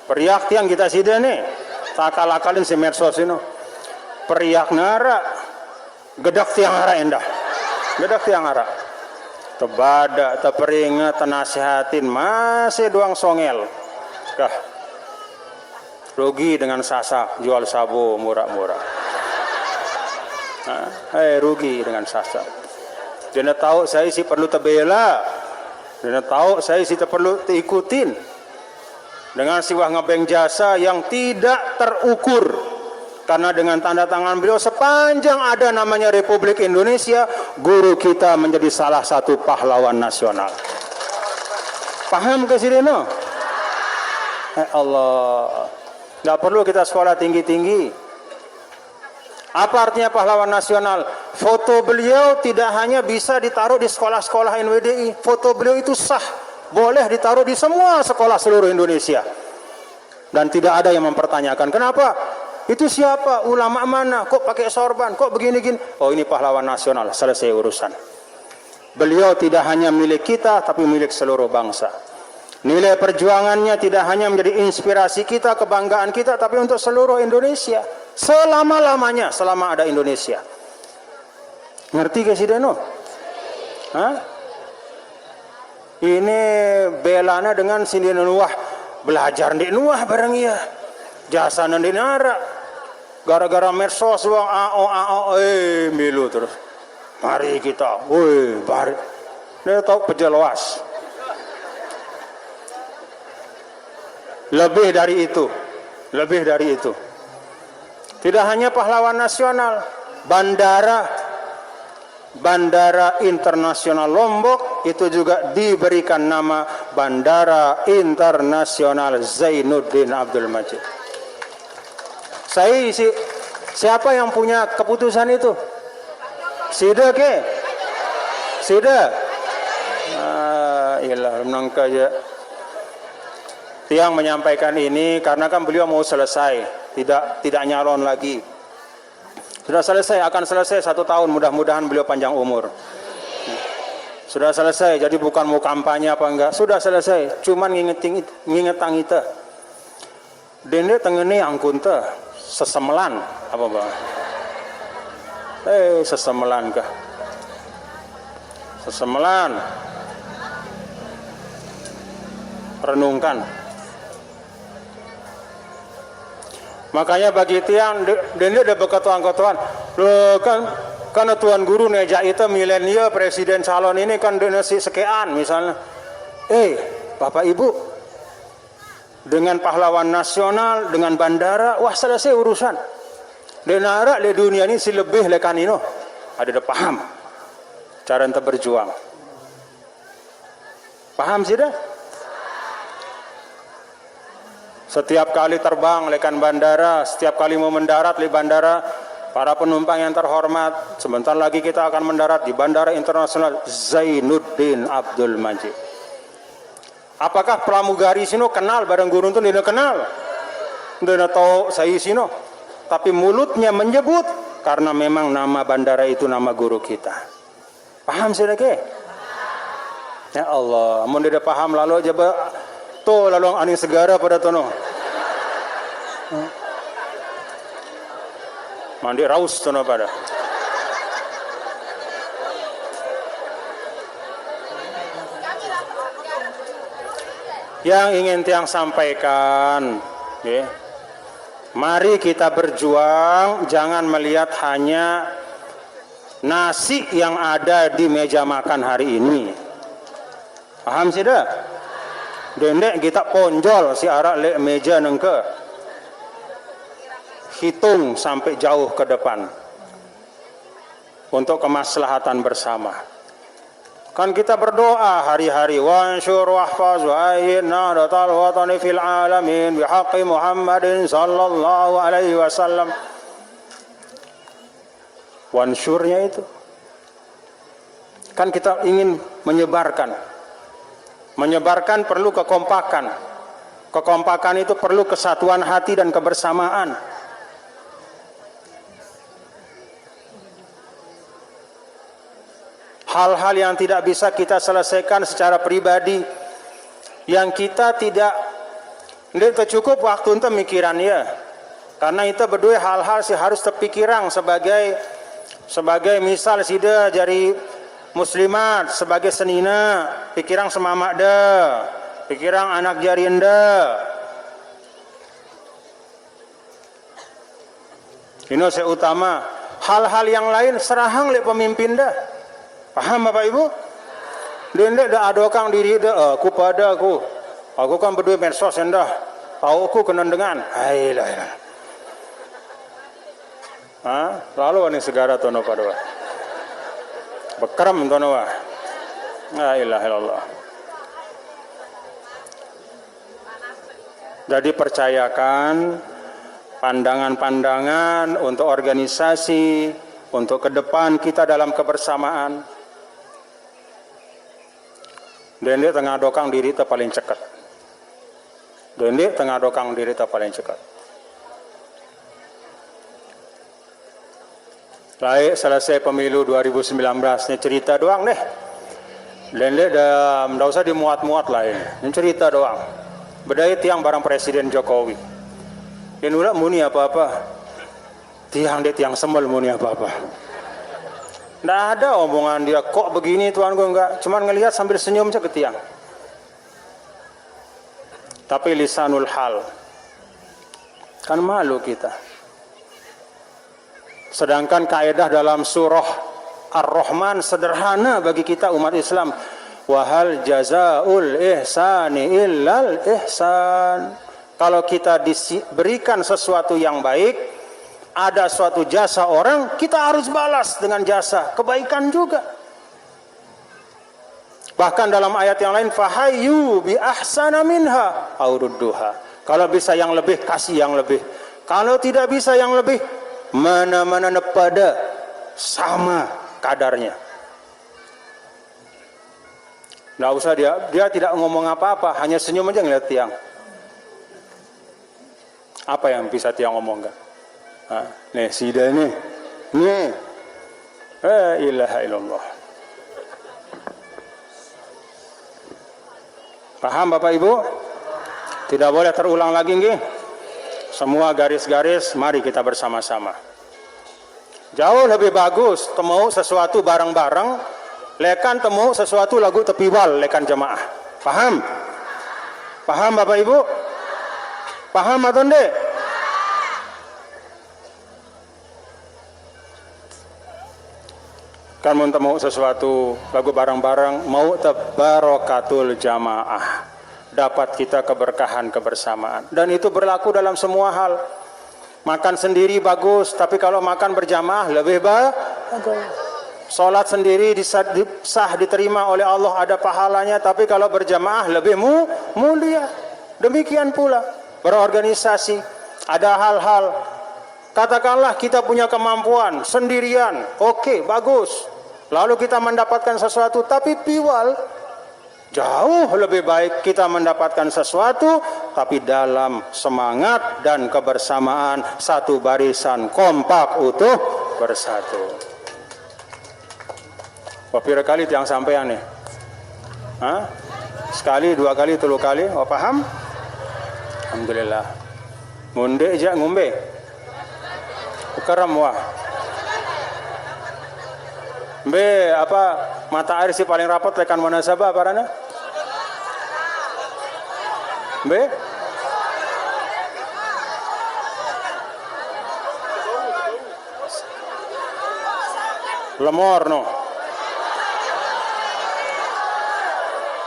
Periak tiang kita sida nih. Takal-akalin si medsos ini. Periak nara. Gedak tiang hara endah. Gedak tiang hara. Tebada, teperingat, tenasihatin. Masih doang songel. Kah. Rugi dengan sasak. Jual sabu murah-murah. Rugi dengan sasak. Dia tahu saya sih perlu terbela. Dia tahu saya sih perlu diikutin. Dengan siwah ngebeng jasa yang tidak terukur. Karena dengan tanda tangan beliau sepanjang ada namanya Republik Indonesia, guru kita menjadi salah satu pahlawan nasional. Paham ke sini no? Allah. Nggak perlu kita sekolah tinggi-tinggi. Apa artinya pahlawan nasional? Foto beliau tidak hanya bisa ditaruh di sekolah-sekolah NWDI. Foto beliau itu sah. Boleh ditaruh di semua sekolah seluruh Indonesia. Dan tidak ada yang mempertanyakan. Kenapa? Itu siapa? Ulama mana? Kok pakai sorban? Kok begini-gini? Oh ini pahlawan nasional. Selesai urusan. Beliau tidak hanya milik kita, tapi milik seluruh bangsa. Nilai perjuangannya tidak hanya menjadi inspirasi kita, kebanggaan kita, tapi untuk seluruh Indonesia. Selama-lamanya, selama ada Indonesia. Ngerti gak sih Dano? Hah? Ini belana dengan sini nuah. Belajar di nuah bareng ya. Jasa nanti nara. Gara-gara medsos bang milu terus. Mari kita, mari. Dia tahu pejelas. Lebih dari itu. Tidak hanya pahlawan nasional, Bandara Internasional Lombok itu juga diberikan nama Bandara Internasional Zainuddin Abdul Majid. Siapa yang punya keputusan itu? Sida ke? Sida? Iyalah menangka aja. Tiang menyampaikan ini karena kan beliau mau selesai, tidak nyalon lagi. Sudah selesai, akan selesai 1 tahun, mudah-mudahan beliau panjang umur. Sudah selesai, jadi bukan mau kampanye apa enggak, sudah selesai, cuman ngingetang itu. Dene tengene angkun teh sesemelan apa bang? Sesemelan kah? Sesemelan. Renungkan. Makanya bagi tiang dia ada berketuan-ketuan. Loh kan karena tuan guru neja itu milenial presiden calon ini kan donasi sekian misalnya. Bapak Ibu, dengan pahlawan nasional, dengan bandara, wah selesai urusan. Denara di dunia ini si lebih lekan ini. Ada paham cara ente berjuang. Paham sih dah? Setiap kali terbang lekan bandara, setiap kali mau mendarat di bandara, para penumpang yang terhormat, sebentar lagi kita akan mendarat di Bandara Internasional Zainuddin Abdul Majid. Apakah pramugari sino kenal bareng guru itu? Tidak kenal. Tidak tahu saya sino. Tapi mulutnya menyebut karena memang nama bandara itu nama guru kita. Paham sih lagi? Ya Allah, mau tidak paham lalu aja tuh lalu angin segara pada tono. Mandi raus tono pada. Yang ingin tiang sampaikan, ya, mari kita berjuang, jangan melihat hanya nasi yang ada di meja makan hari ini. Paham sih dah? Dendek kita ponjol si arak le meja nengke. Hitung sampai jauh ke depan untuk kemaslahatan bersama. Kan kita berdoa hari-hari wansyur wahfaz wa ayyidna datal watani fil alamin bihaqqi Muhammadin sallallahu alaihi wasallam. Wansyurnya itu kan kita ingin menyebarkan perlu kekompakan. Kekompakan itu perlu kesatuan hati dan kebersamaan. Hal-hal yang tidak bisa kita selesaikan secara pribadi, yang kita tidak cukup waktu untuk mikiran ya. Karena itu berdua hal-hal sih harus terpikirang sebagai misal sida dari muslimat, sebagai senina, pikirang semamak dah, pikirang anak jarinda. Ini saya utama. Hal-hal yang lain serahang le pemimpin dah. Paham Bapak Ibu? Dia dah adokang diri dah, aku pada aku. Aku kan berdua medsos endah. Tahu aku kena dengan. Ayolah. Lalu ini segara tono pada. Bekram tono wa. La ilaha illallah. Jadi percayakan pandangan-pandangan untuk organisasi, untuk ke depan kita dalam kebersamaan. Dan dia tengah dokang diri kita paling cekat. Dan dia tengah dokang diri kita paling cekat. Baik, selesai pemilu 2019. Ini cerita doang deh. Dan dia dah usah dimuat-muat lah ini cerita doang. Bedai tiang barang Presiden Jokowi. Ini udah muni apa-apa. Tiang semel muni apa-apa. Nggak ada omongan dia kok begini tuan gue enggak, cuman ngelihat sambil senyum saja ke tiang. Tapi lisanul hal kan malu kita. Sedangkan kaidah dalam surah Ar-Rahman sederhana bagi kita umat Islam. Wahal jazaul ihsani illal ihsan. Kalau kita diberikan sesuatu yang baik, ada suatu jasa orang, kita harus balas dengan jasa kebaikan juga. Bahkan dalam ayat yang lain, fahayyu bi ahsana minha aw rudduha. Kalau bisa yang lebih, kasih yang lebih. Kalau tidak bisa yang lebih, mana-mana pada sama kadarnya. Nggak usah dia tidak ngomong apa-apa, hanya senyum aja ngeliat tiang. Apa yang bisa tiang ngomongkan? Nih sida nih. La ilaha illallah. Paham Bapak Ibu? Tidak boleh terulang lagi nggih. Semua garis-garis mari kita bersama-sama. Jauh lebih bagus temu sesuatu bareng-bareng lekan temu sesuatu lagu tepiwal lekan jemaah. Paham? Paham Bapak Ibu? Paham atau enggak? Kan mun temu sesuatu lagu bareng-bareng mau tabarakatul jamaah. Dapat kita keberkahan kebersamaan. Dan itu berlaku dalam semua hal. Makan sendiri bagus, tapi kalau makan berjamaah lebih bagus. Salat sendiri sah diterima oleh Allah, ada pahalanya, tapi kalau berjamaah lebih mulia. Demikian pula berorganisasi, ada hal-hal, katakanlah kita punya kemampuan sendirian, oke, bagus. Lalu kita mendapatkan sesuatu, tapi piwal, jauh lebih baik kita mendapatkan sesuatu, tapi dalam semangat dan kebersamaan, satu barisan kompak utuh bersatu. Berapa kali yang sampean nih? Hah? Sekali, dua kali, tiga kali? Oh, paham? Alhamdulillah. Munde aja ngombe. Karam wah. Be apa mata air si paling rapat rekan munasabah parana? Be? Lemor no.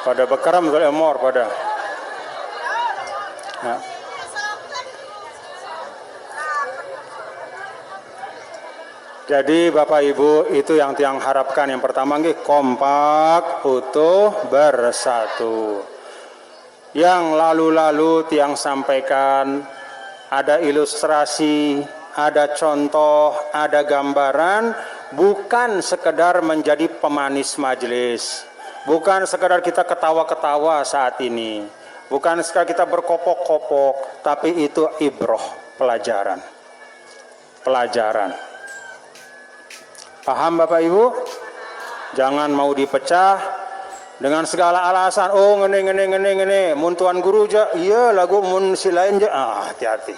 Pada bekaram kalau lemor pada. Nah. Jadi Bapak Ibu itu yang tiang harapkan, yang pertama nggih kompak utuh bersatu. Yang lalu-lalu tiang sampaikan ada ilustrasi, ada contoh, ada gambaran, bukan sekedar menjadi pemanis majelis, bukan sekedar kita ketawa-ketawa saat ini, bukan sekedar kita berkopok-kopok, tapi itu ibroh, pelajaran. Pelajaran. Paham Bapak Ibu? Jangan mau dipecah dengan segala alasan. Oh ngene. Mun tuan guru ja, iya lagu mun si lain ja. Hati-hati.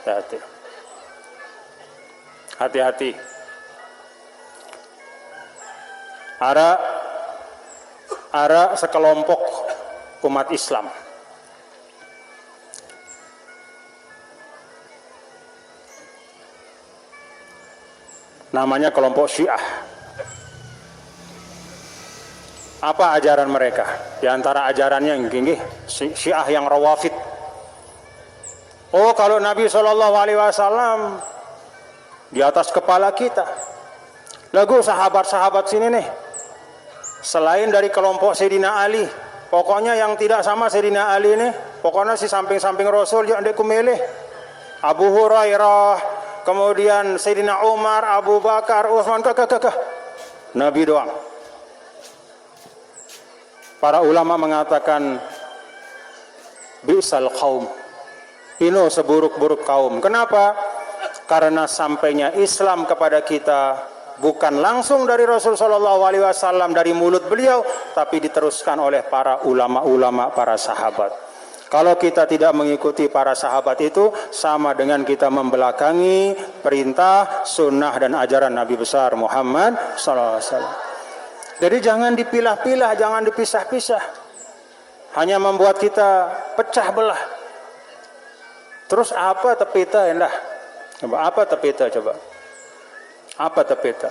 Hati-hati. Hati-hati. Ada sekelompok umat Islam. Namanya kelompok Syiah. Apa ajaran mereka? Di antara ajarannya yang gini, Syiah yang Rawafid. Oh, kalau Nabi SAW di atas kepala kita. Lagu sahabat-sahabat sini nih, selain dari kelompok Sayyidina Ali, pokoknya yang tidak sama Sayyidina Ali nih, pokoknya si samping-samping Rasul yang dikumilih. Abu Hurairah, kemudian Sayyidina Umar, Abu Bakar, Utsman, kakak. Nabi doang. Para ulama mengatakan bi'sal qaum. Ino seburuk-buruk kaum. Kenapa? Karena sampainya Islam kepada kita bukan langsung dari Rasul sallallahu alaihi wasallam, dari mulut beliau, tapi diteruskan oleh para ulama-ulama, para sahabat. Kalau kita tidak mengikuti para sahabat itu, sama dengan kita membelakangi perintah, sunnah dan ajaran Nabi besar Muhammad SAW. Jadi jangan dipilah-pilah, jangan dipisah-pisah. Hanya membuat kita pecah belah. Terus apa tepita endah? Coba apa tepita coba? Apa tepita?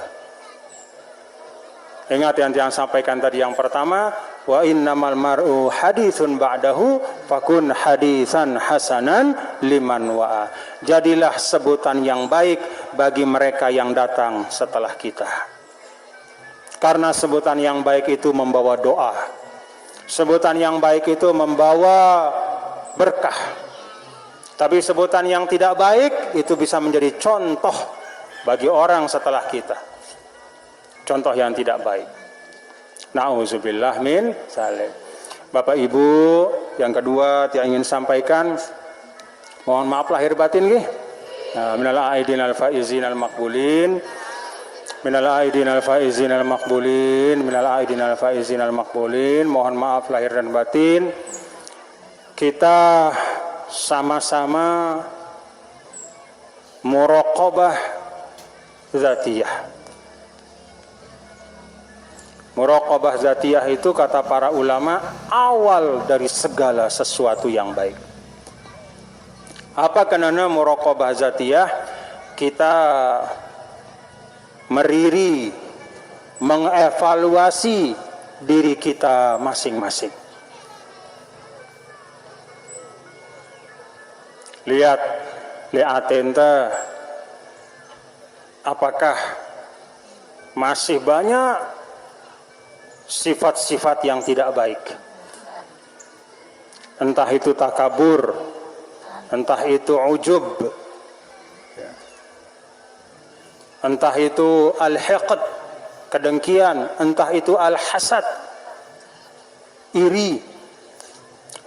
Ingat yang sampaikan tadi yang pertama, wa innamal mar'u haditsun ba'dahu fakun hadisan hasanan liman wa'a. Jadilah sebutan yang baik bagi mereka yang datang setelah kita. Karena sebutan yang baik itu membawa doa. Sebutan yang baik itu membawa berkah. Tapi sebutan yang tidak baik itu bisa menjadi contoh bagi orang setelah kita. Contoh yang tidak baik. Na'udzubillah min zalik. Bapak Ibu, yang kedua yang ingin sampaikan, mohon maaf lahir batin nggih. Minal aidin al faizin al maqbulin. Minal aidin al faizin al maqbulin, minal aidin al faizin al maqbulin. Mohon maaf lahir dan batin. Kita sama-sama muraqabah zatiyah. Muraqabah zatiyah itu kata para ulama awal dari segala sesuatu yang baik. Apa kenana muraqabah zatiyah? Kita meriri mengevaluasi diri kita masing-masing. Lihat ente, apakah masih banyak sifat-sifat yang tidak baik? Entah itu takabur, entah itu ujub, entah itu al-hiqd, kedengkian, entah itu al-hasad, iri,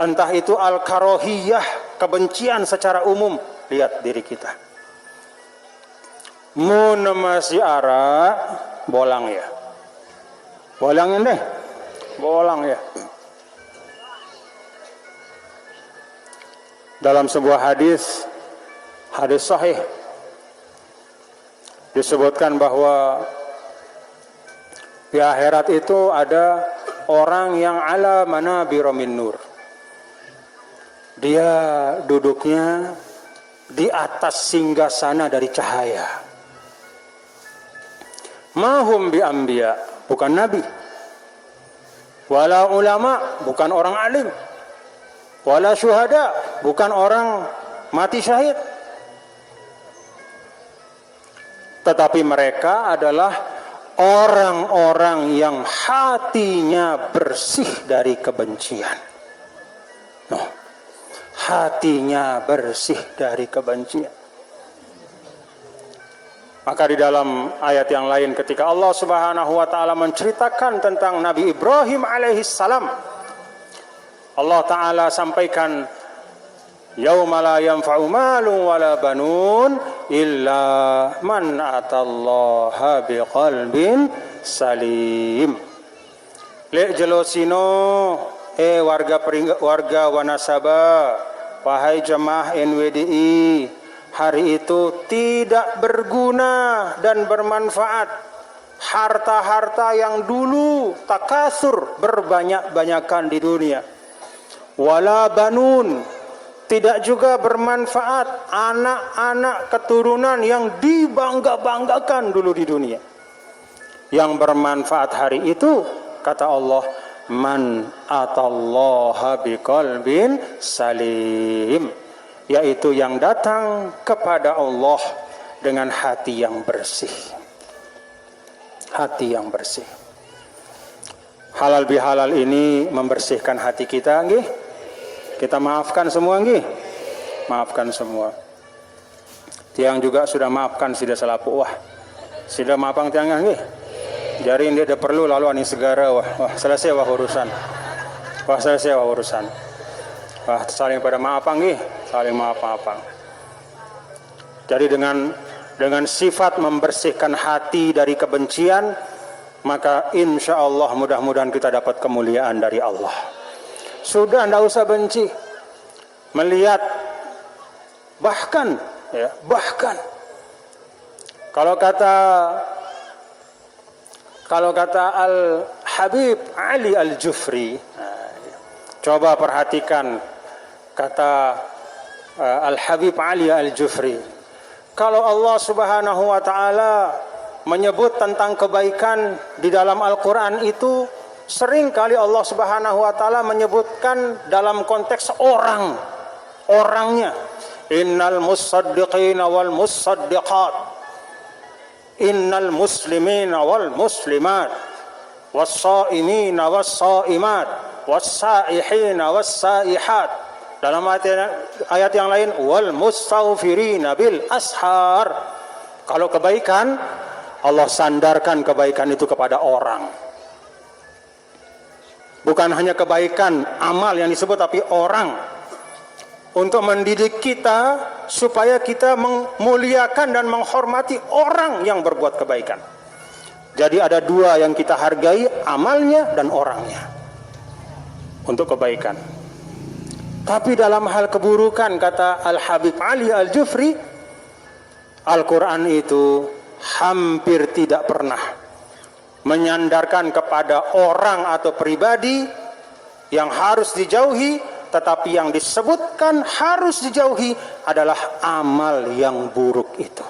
entah itu al-karohiyah, kebencian secara umum. Lihat diri kita. Mun masih ara bolang ya. Bolangin deh. Bolang ya. Dalam sebuah hadis sahih disebutkan bahwa di akhirat itu ada orang yang ala manabir min nur. Dia duduknya di atas singgasana dari cahaya. Mahum bi anbiya, bukan nabi. Wala ulama, bukan orang alim. Wala syuhada, bukan orang mati syahid. Tetapi mereka adalah orang-orang yang hatinya bersih dari kebencian. Hatinya bersih dari kebencian. Maka di dalam ayat yang lain ketika Allah Subhanahu wa taala menceritakan tentang Nabi Ibrahim alaihissalam, Allah taala sampaikan, yauma la yanfa'u malun wala banun illa man atallaha biqalbin salim. Lek jelosino warga Wanasaba, wahai jemaah NWDI, hari itu tidak berguna dan bermanfaat harta-harta yang dulu takasur berbanyak-banyakan di dunia. Wala banun, tidak juga bermanfaat anak-anak keturunan yang dibangga-banggakan dulu di dunia. Yang bermanfaat hari itu, kata Allah, man atallaha biqalbin salim, yaitu yang datang kepada Allah dengan hati yang bersih. Hati yang bersih. Halal bihalal ini membersihkan hati kita, nggih. Kita maafkan semua, nggih. Maafkan semua. Tiang juga sudah maafkan sudah salapu, wah. Sudah maafkan tiang, nggih. Jari dia ada perlu lalu ani segara, wah selesai wah urusan. Wah selesai wah urusan. Wah saling pada maafan, nggih. Saling maaf-maafan. Jadi dengan sifat membersihkan hati dari kebencian, maka insya Allah mudah-mudahan kita dapat kemuliaan dari Allah. Sudah tidak usah benci, melihat bahkan kalau kata Al Habib Ali Al Jufri, coba perhatikan kata Al Habib Ali Al Jufri. Kalau Allah Subhanahu wa taala menyebut tentang kebaikan di dalam Al-Quran itu, sering kali Allah Subhanahu wa taala menyebutkan dalam konteks orangnya. Innal musaddiqina wal musaddiqat, innal muslimina wal muslimat, was-shaimina was-shaimat, was-saihina was-saihat. Dalam ayat yang lain, wal mustaghfirina bil ashar. Kalau kebaikan, Allah sandarkan kebaikan itu kepada orang. Bukan hanya kebaikan amal yang disebut, tapi orang. Untuk mendidik kita supaya kita memuliakan dan menghormati orang yang berbuat kebaikan. Jadi ada dua yang kita hargai, amalnya dan orangnya. Untuk kebaikan. Tapi dalam hal keburukan, kata Al Habib Ali Al Jufri, Al-Quran itu hampir tidak pernah menyandarkan kepada orang atau pribadi yang harus dijauhi, tetapi yang disebutkan harus dijauhi adalah amal yang buruk itu.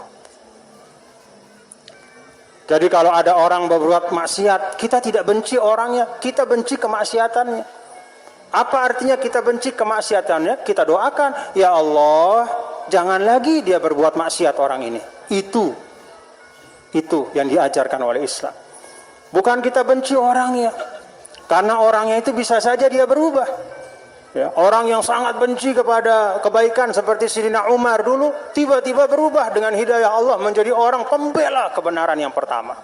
Jadi kalau ada orang berbuat maksiat, kita tidak benci orangnya, kita benci kemaksiatannya. Apa artinya kita benci kemaksiatannya? Kita doakan, ya Allah, jangan lagi dia berbuat maksiat orang ini. Itu yang diajarkan oleh Islam. Bukan kita benci orangnya, karena orangnya itu bisa saja dia berubah. Ya, orang yang sangat benci kepada kebaikan seperti Sayyidina Umar dulu, tiba-tiba berubah dengan hidayah Allah menjadi orang pembela kebenaran yang pertama.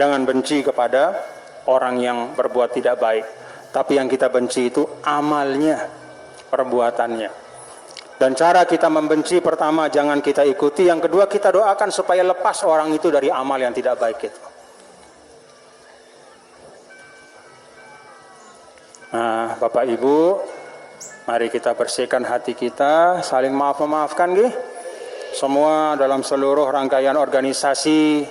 Jangan benci kepada orang yang berbuat tidak baik, tapi yang kita benci itu amalnya, perbuatannya. Dan cara kita membenci, pertama jangan kita ikuti, yang kedua kita doakan supaya lepas orang itu dari amal yang tidak baik itu. Nah, Bapak Ibu, mari kita bersihkan hati kita, saling maaf-memaafkan nggih. Semua dalam seluruh rangkaian organisasi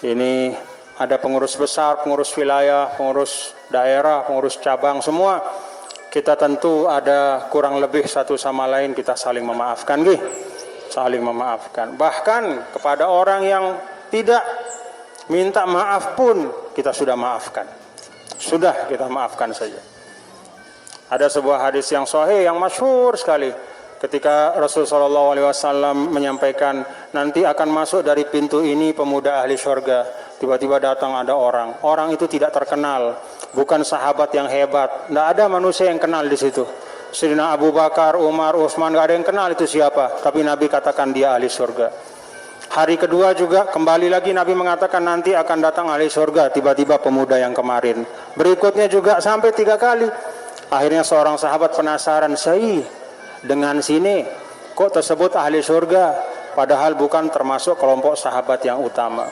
ini ada pengurus besar, pengurus wilayah, pengurus daerah, pengurus cabang, semua kita tentu ada kurang lebih satu sama lain, kita saling memaafkan nggih. Saling memaafkan. Bahkan kepada orang yang tidak minta maaf pun kita sudah maafkan. Sudah kita maafkan saja. Ada sebuah hadis yang sahih yang masyhur sekali ketika Rasulullah SAW menyampaikan nanti akan masuk dari pintu ini pemuda ahli surga. Tiba-tiba datang ada orang itu tidak terkenal, bukan sahabat yang hebat, tidak ada manusia yang kenal di situ. Sayyidina Abu Bakar, Umar, Utsman, tidak ada yang kenal itu siapa, tapi Nabi katakan dia ahli surga. Hari kedua juga kembali lagi Nabi mengatakan nanti akan datang ahli surga, tiba-tiba pemuda yang kemarin. Berikutnya juga sampai 3 kali. Akhirnya seorang sahabat penasaran, "Syai, dengan sini kok tersebut ahli surga, padahal bukan termasuk kelompok sahabat yang utama."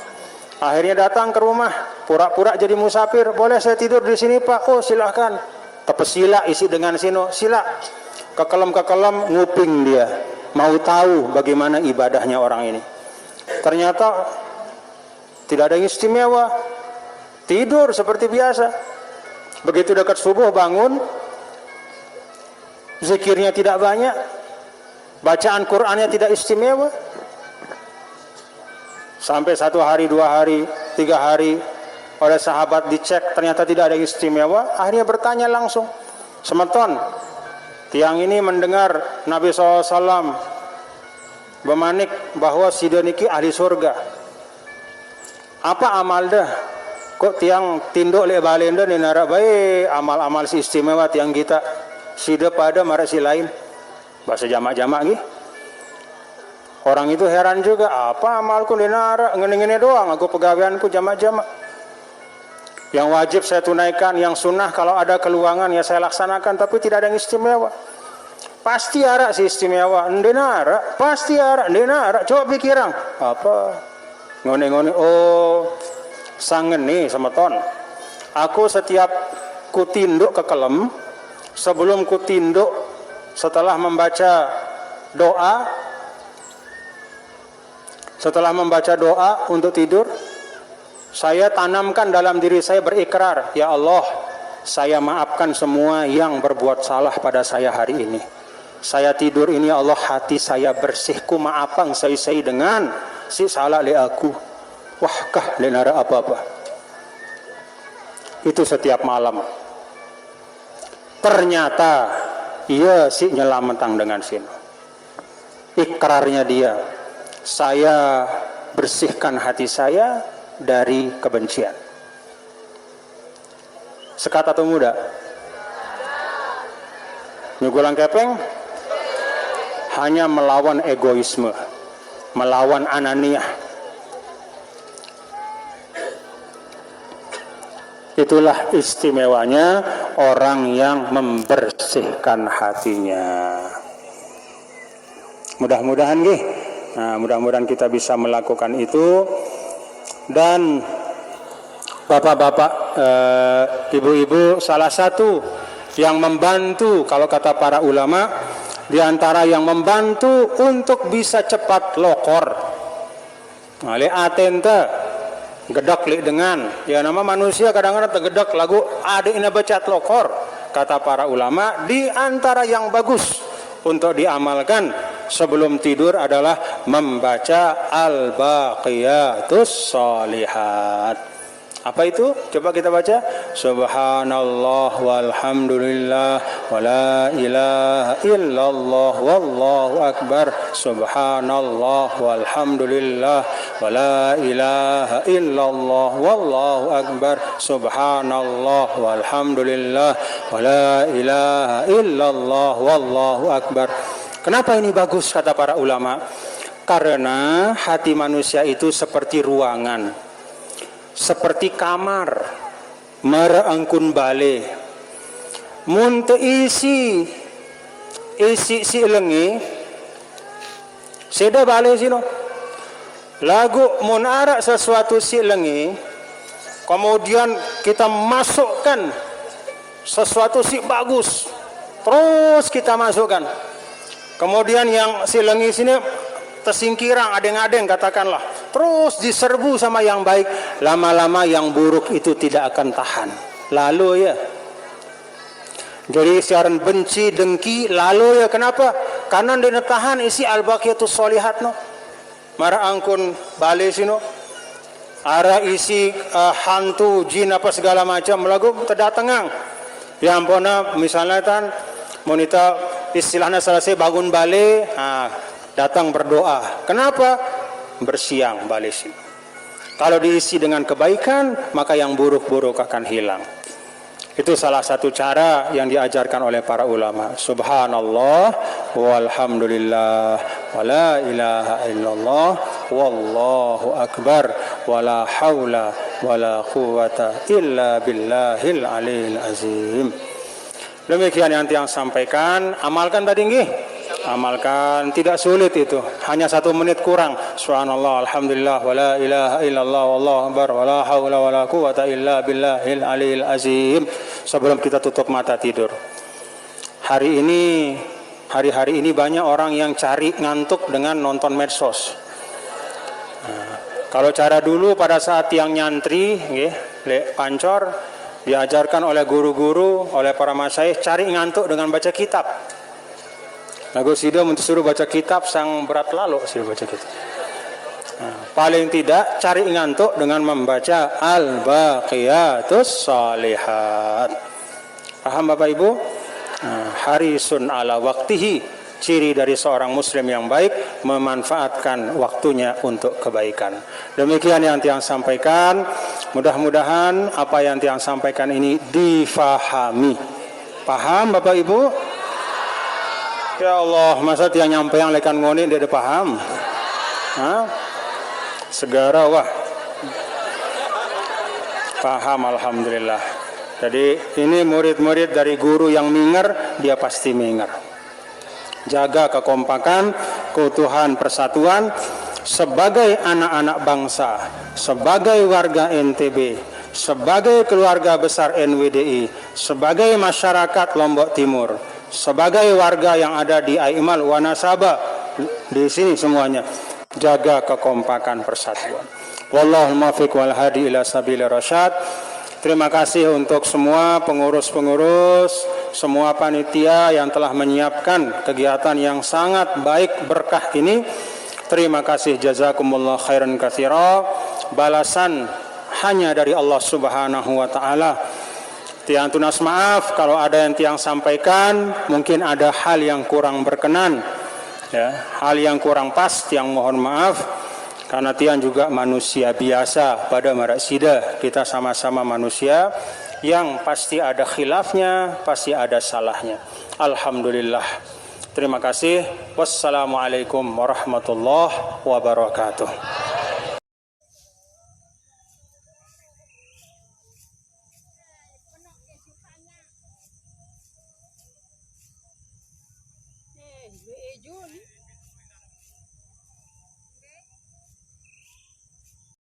Akhirnya datang ke rumah, pura-pura jadi musafir. "Boleh saya tidur di sini, Pak?" "Oh, silahkan." Tepesila isi dengan sino, sila. Kekelem-kekelem nguping dia, mau tahu bagaimana ibadahnya orang ini. Ternyata tidak ada yang istimewa, tidur seperti biasa. Begitu dekat subuh bangun, zikirnya tidak banyak, bacaan Qur'annya tidak istimewa. Sampai 1 hari, 2 hari, 3 hari oleh sahabat dicek, ternyata tidak ada yang istimewa. Akhirnya bertanya langsung, "Semeton, tiang ini mendengar Nabi SAW bermanik bahwa si niki ahli surga. Apa amal dah? Kok tiang tinduk le balenda ni narak baik amal-amal si istimewa tiang kita sida pada marah si lain." Bahasa jamak-jamak gitu. Orang itu heran juga, apa amalku di narak ngene-ngene doang, aku pegawaianku jamak-jamak. Yang wajib saya tunaikan, yang sunnah kalau ada keluangan ya saya laksanakan, tapi tidak ada yang istimewa. Pasti arak si istimewa, ndenara, pasti arak, ndenara. Coba pikirang, apa? Ngone-ngone, oh, sangen nih semeton. Aku setiap kutinduk ke kelem, sebelum kutinduk, setelah membaca doa untuk tidur, saya tanamkan dalam diri saya berikrar, ya Allah, saya maafkan semua yang berbuat salah pada saya hari ini. Saya tidur ini ya Allah, hati saya bersihku maafkan saya dengan si salah le aku. Wah kah le nara apa-apa. Itu setiap malam. Ternyata iya si nyelamatang dengan sini. Ikrarnya dia, saya bersihkan hati saya dari kebencian. Sekat atau muda? Nyugulang kepeng? Hanya melawan egoisme, melawan ananiah. Itulah istimewanya orang yang membersihkan hatinya. Mudah-mudahan nggih. Nah, mudah-mudahan kita bisa melakukan itu. Dan bapak-bapak, ibu-ibu, salah satu yang membantu, kalau kata para ulama, di antara yang membantu untuk bisa cepat lokor, le atenta gedak li dengan, ya nama manusia kadang-kadang tergedak lagu adik ini becat lokor, kata para ulama, di antara yang bagus untuk diamalkan sebelum tidur adalah membaca al-baqiyatus sholihat. Apa itu? Coba kita baca. Subhanallah walhamdulillah wala ilaha illallah wallahu akbar. Subhanallah walhamdulillah wala ilaha illallah wallahu akbar. Subhanallah walhamdulillah wala ilaha illallah wallahu akbar. Kenapa ini bagus kata para ulama? Karena hati manusia itu seperti ruangan, seperti kamar merangkun bale mun teu isi si lengi seda bale sino lagu mun ara sesuatu si lengi kemudian kita masukkan sesuatu si bagus terus kita masukkan kemudian yang si lengi sini tersingkirang adeng-adeng katakanlah terus diserbu sama yang baik, lama-lama yang buruk itu tidak akan tahan lalu ya jadi siaran benci dengki lalu ya kenapa karena dia tahan isi al-baqiyatus sholihat no mara angkun bale sino ara isi hantu jin apa segala macam lagu terdatangang ya ampona misalnya tan monita istilahnya selesai bangun bale datang berdoa. Kenapa? Bersiang balik. Kalau diisi dengan kebaikan, maka yang buruk-buruk akan hilang. Itu salah satu cara yang diajarkan oleh para ulama. Subhanallah walhamdulillah wala ilaha illallah wallahu akbar wala haula wala quwata illa billahil aliyil azim. Demikian yang tiang sampaikan. Amalkan tadi nggih. Amalkan, tidak sulit itu, hanya 1 menit kurang. Subhanallah, alhamdulillah, wala ilaha illallah, wallahu akbar, wala haula wala quwata illa billahil aliyil azim. Sebelum kita tutup mata tidur. Hari ini banyak orang yang cari ngantuk dengan nonton medsos. Kalau cara dulu pada saat yang nyantri, pancor, diajarkan oleh guru-guru, oleh para masyayikh, cari ngantuk dengan baca kitab. Lagu sida untuk suruh baca kitab sang berat lalu suruh baca kitab. Paling tidak cari ngantuk dengan membaca al-baqiyatus sholihat. Paham Bapak Ibu? Harisun ala waktihi, ciri dari seorang muslim yang baik memanfaatkan waktunya untuk kebaikan. Demikian yang tiang sampaikan. Mudah-mudahan apa yang tiang sampaikan ini difahami. Paham Bapak Ibu? Ya Allah, masa tiang nyampe yang lekan ngoni dia paham? Segara wah. Paham alhamdulillah. Jadi ini murid-murid dari guru yang minger, dia pasti minger. Jaga kekompakan, keutuhan persatuan sebagai anak-anak bangsa, sebagai warga NTB, sebagai keluarga besar NWDI, sebagai masyarakat Lombok Timur, sebagai warga yang ada di Aimal Wanasaba di sini semuanya, jaga kekompakan persatuan. Wallahul muwaffiq wal hadi ila sabilir rasyad. Terima kasih untuk semua pengurus-pengurus, semua panitia yang telah menyiapkan kegiatan yang sangat baik berkah ini. Terima kasih, jazakumullah khairan katsira. Balasan hanya dari Allah Subhanahu wa taala. Tiang tunas maaf kalau ada yang tiang sampaikan mungkin ada hal yang kurang berkenan, ya, hal yang kurang pas, tiang mohon maaf karena tiang juga manusia biasa pada maraksida, kita sama-sama manusia yang pasti ada khilafnya, pasti ada salahnya. Alhamdulillah. Terima kasih. Wassalamualaikum warahmatullahi wabarakatuh.